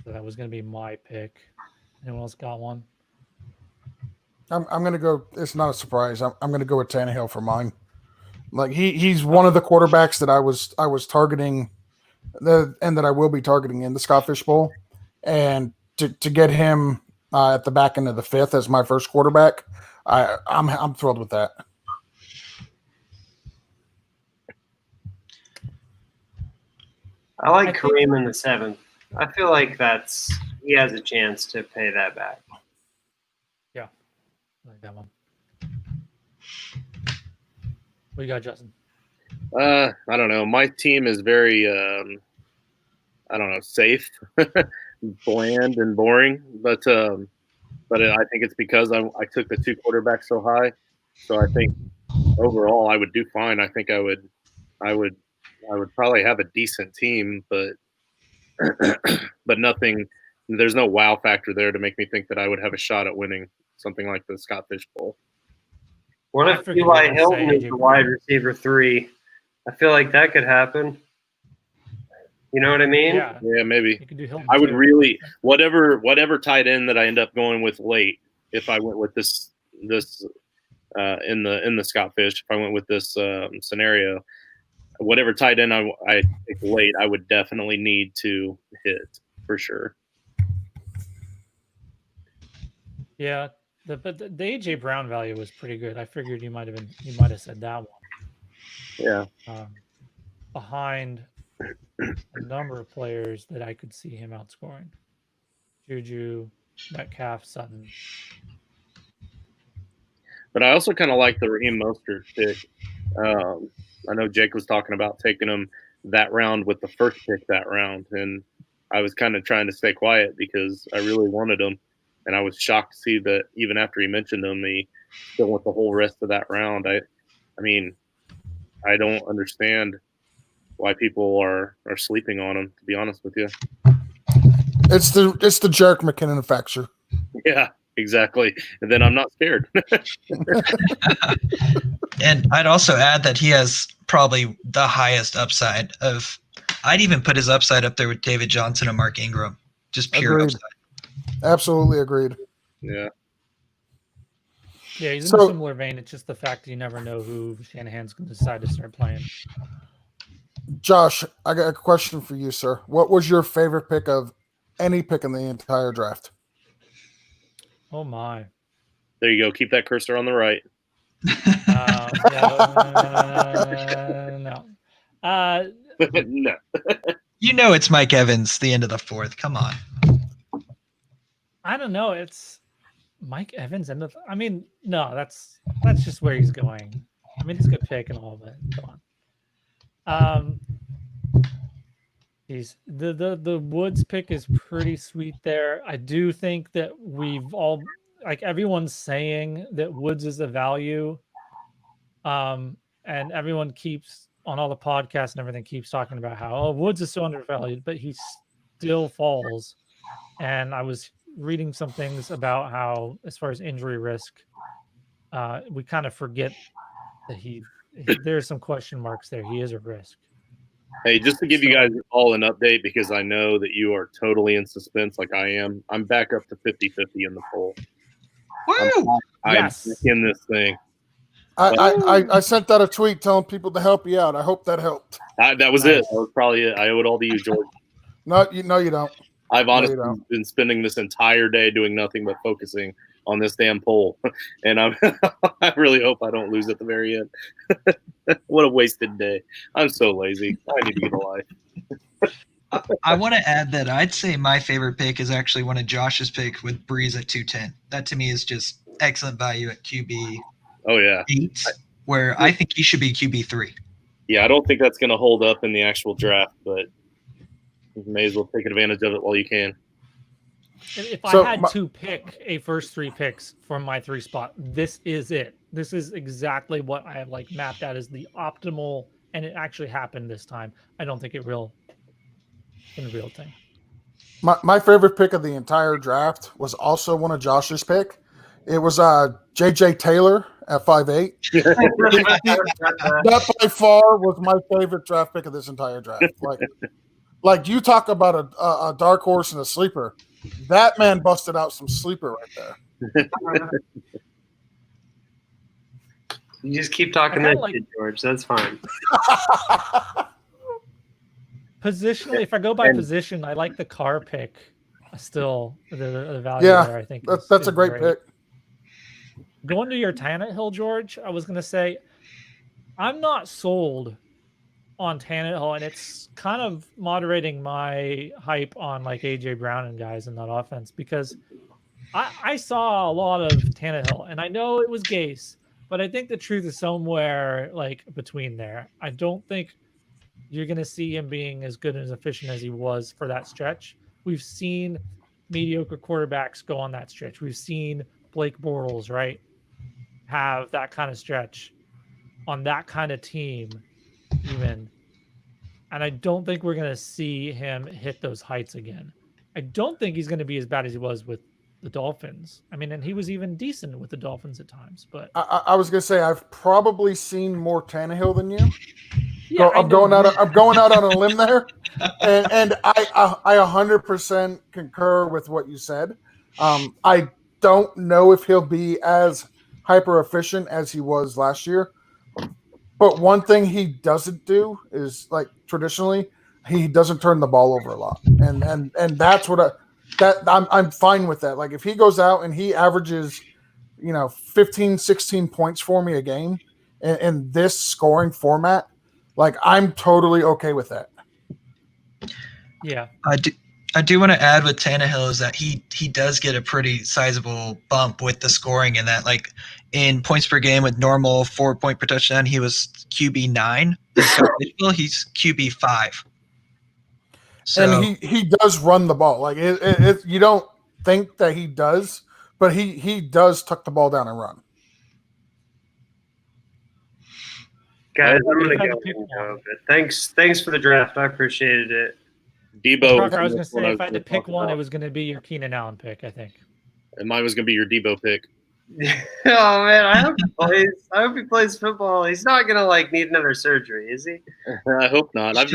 So that was gonna be my pick. Anyone else got one? I'm going to go. It's not a surprise. I'm going to go with Tannehill for mine. Like he's one of the quarterbacks that I was targeting, and that I will be targeting in the Scott Fish Bowl, and to get him at the back end of the fifth as my first quarterback, I'm thrilled with that. I like I think- Kareem in the seventh. I feel like he has a chance to pay that back. Yeah, I like that one. What you got, Justin? I don't know. My team is very, I don't know, safe, bland, and boring. But I think it's because I took the two quarterbacks so high. So I think overall I would do fine. I think I would probably have a decent team, but but nothing. There's no wow factor there to make me think that I would have a shot at winning something like the Scott Fish Bowl. What I if figured you Eli were gonna say Hilton is AJ the wide receiver 3? I feel like that could happen. You know what I mean? Yeah, Yeah, maybe. you could do Hilton. I would too. really whatever tight end that I end up going with late. If I went with this in the Scott Fish, if I went with this scenario, whatever tight end I pick late, I would definitely need to hit for sure. Yeah, but the AJ Brown value was pretty good. I figured you might have said that one. Yeah. Behind a number of players that I could see him outscoring. Juju, Metcalf, Sutton. But I also kind of like the Raheem Mostert pick. I know Jake was talking about taking him that round with the first pick that round, and I was kind of trying to stay quiet because I really wanted him, and I was shocked to see that even after he mentioned him, he still went the whole rest of that round. I mean, I don't understand why people are sleeping on him. To be honest with you, It's the Jerk McKinnon factor. yeah, exactly. And then I'm not scared. And I'd also add that he has probably the highest upside of. I'd even put his upside up there with David Johnson and Mark Ingram. Just pure Agreed. upside. Absolutely agreed. Yeah. Yeah, he's in So- a similar vein. It's just the fact that you never know who Shanahan's going to decide to start playing. Josh, I got a question for you, sir. What was your favorite pick of any pick in the entire draft? Oh my. There you go. Keep that cursor on the right. No. No. You know it's Mike Evans, the end of the fourth. Come on. I don't know. It's Mike Evans and I mean, no, that's just where he's going. I mean, it's a good pick and all, but come on. The Woods pick is pretty sweet there. I do think that we've all like everyone's saying that Woods is a value. And everyone keeps on all the podcasts and everything keeps talking about how Woods is so undervalued, but he still falls. And I was reading some things about how, as far as injury risk, we kind of forget that there's some question marks there. He is a risk. Hey, just to give you guys all an update, because I know that you are totally in suspense like I am, I'm back up to 50-50 in the poll. Woo! I'm in this thing. I sent out a tweet telling people to help you out. I hope that helped. That was it. That was probably it. I owe it all to you, George. No, you don't. I've honestly been spending this entire day doing nothing but focusing on this damn poll, and I really hope I don't lose at the very end. What a wasted day! I'm so lazy. I need to get a life. I want to add that I'd say my favorite pick is actually one of Josh's picks with Breeze at 210. That to me is just excellent value at QB. Oh yeah, 8, where I think he should be QB 3. Yeah, I don't think that's going to hold up in the actual draft, but you may as well take advantage of it while you can. If I had to pick a first 3 picks from my 3 spot, this is it. This is exactly what I have mapped out as the optimal, and it actually happened this time. I don't think in real thing. My favorite pick of the entire draft was also one of Josh's pick. It was JJ Taylor at 5'8". That by far was my favorite draft pick of this entire draft. Like you talk about a dark horse and a sleeper. That man busted out some sleeper right there. You just keep talking that shit, George. That's fine. Positionally, if I go by position, I like the Carr pick. Still, the value there, I think. That's a great pick. Going to your Tannehill, George, I was going to say, I'm not sold on Tannehill, and it's kind of moderating my hype on AJ Brown and guys in that offense, because I saw a lot of Tannehill, and I know it was Gase, but I think the truth is somewhere between there. I don't think you're going to see him being as good and as efficient as he was for that stretch. We've seen mediocre quarterbacks go on that stretch. We've seen Blake Bortles, right, have that kind of stretch on that kind of team even. And I don't think we're going to see him hit those heights again. I don't think he's going to be as bad as he was with the Dolphins. I mean, and he was even decent with the Dolphins at times. But I was going to say, I've probably seen more Tannehill than you. Yeah, I'm going out on a limb there, and I 100% concur with what you said. I don't know if he'll be as hyper efficient as he was last year, but one thing he doesn't do is traditionally he doesn't turn the ball over a lot, and that's what I'm fine with that. If he goes out and he averages 15, 16 points for me a game in this scoring format, I'm totally okay with that. Yeah. I do want to add with Tannehill is that he does get a pretty sizable bump with the scoring, and that in points per game with normal 4 point per touchdown, he was QB 9. He's QB 5. So, and he does run the ball. You don't think that he does, but he does tuck the ball down and run. Guys, I'm gonna go. But thanks for the draft. I appreciated it. Debo. I was gonna say, if I had to pick one, it was gonna be your Keenan Allen pick, I think. And mine was gonna be your Debo pick. Oh man, I hope he plays football. He's not gonna need another surgery, is he? I hope not. I've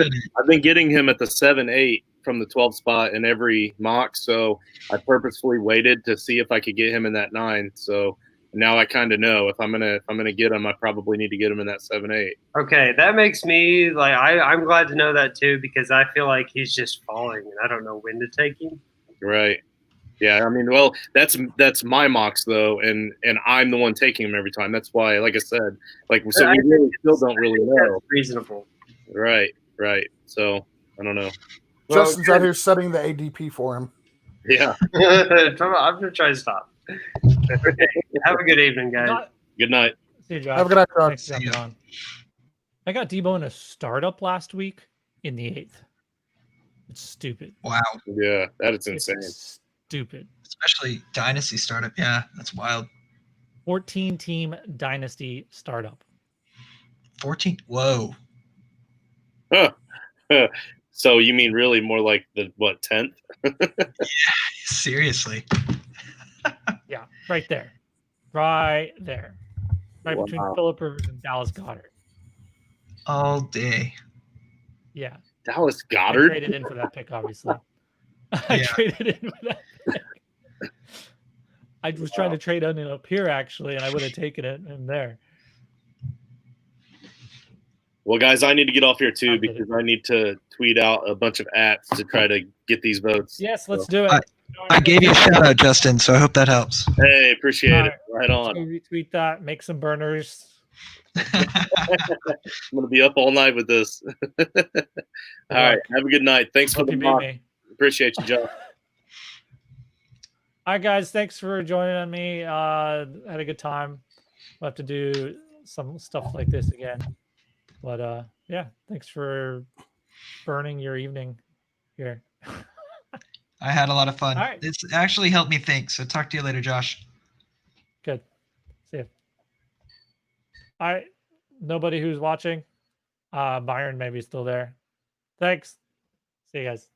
been getting him at the 7-8 from the 12 spot in every mock, so I purposefully waited to see if I could get him in that 9. So now I kind of know if I'm gonna get him, I probably need to get him in that 7-8. Okay, that makes me I'm glad to know that too, because I feel like he's just falling and I don't know when to take him. Right. Yeah, I mean, well, that's my mocks though, and I'm the one taking them every time. That's why, like I said, so we really still don't really know. That's reasonable. Right. So I don't know. Justin's out here setting the ADP for him. Yeah. I'm gonna try to stop. Have a good evening, guys. Good night. See you, Josh. Have a good night, Josh. Thanks for jumping on. I got Debo in a startup last week in the 8th. It's stupid. wow. Yeah, that is insane. It's stupid. Especially dynasty startup. Yeah, that's wild. 14-team dynasty startup. 14. Whoa. So you mean really more like the 10th? Seriously. Yeah, right there. Right there. Right between Wow. Phillip Rivers and Dallas Goddard. All day. Yeah. Dallas I Goddard. traded in for that pick, obviously. I Yeah. traded in for that pick. I was trying to trade on it up here, actually, and I would have taken it in there. Well, guys, I need to get off here too I did it. because I need to tweet out a bunch of ats to try to get these votes. Yes, let's So, do it. I gave you a shout out, Justin, so I hope that helps. hey, appreciate All it. Right Let's on. go retweet that. Make some burners. I'm gonna be up all night with this. All right, have a good night. Thanks for Hope the you beat mock. me. Appreciate you, Joe. All right, guys. Thanks for joining me. Had a good time. We'll have to do some stuff like this again. But yeah, thanks for burning your evening here. I had a lot of fun. All right. It's actually helped me think. So talk to you later, Josh. Good. See you. All right. Nobody who's watching. Byron maybe still there. Thanks. See you guys.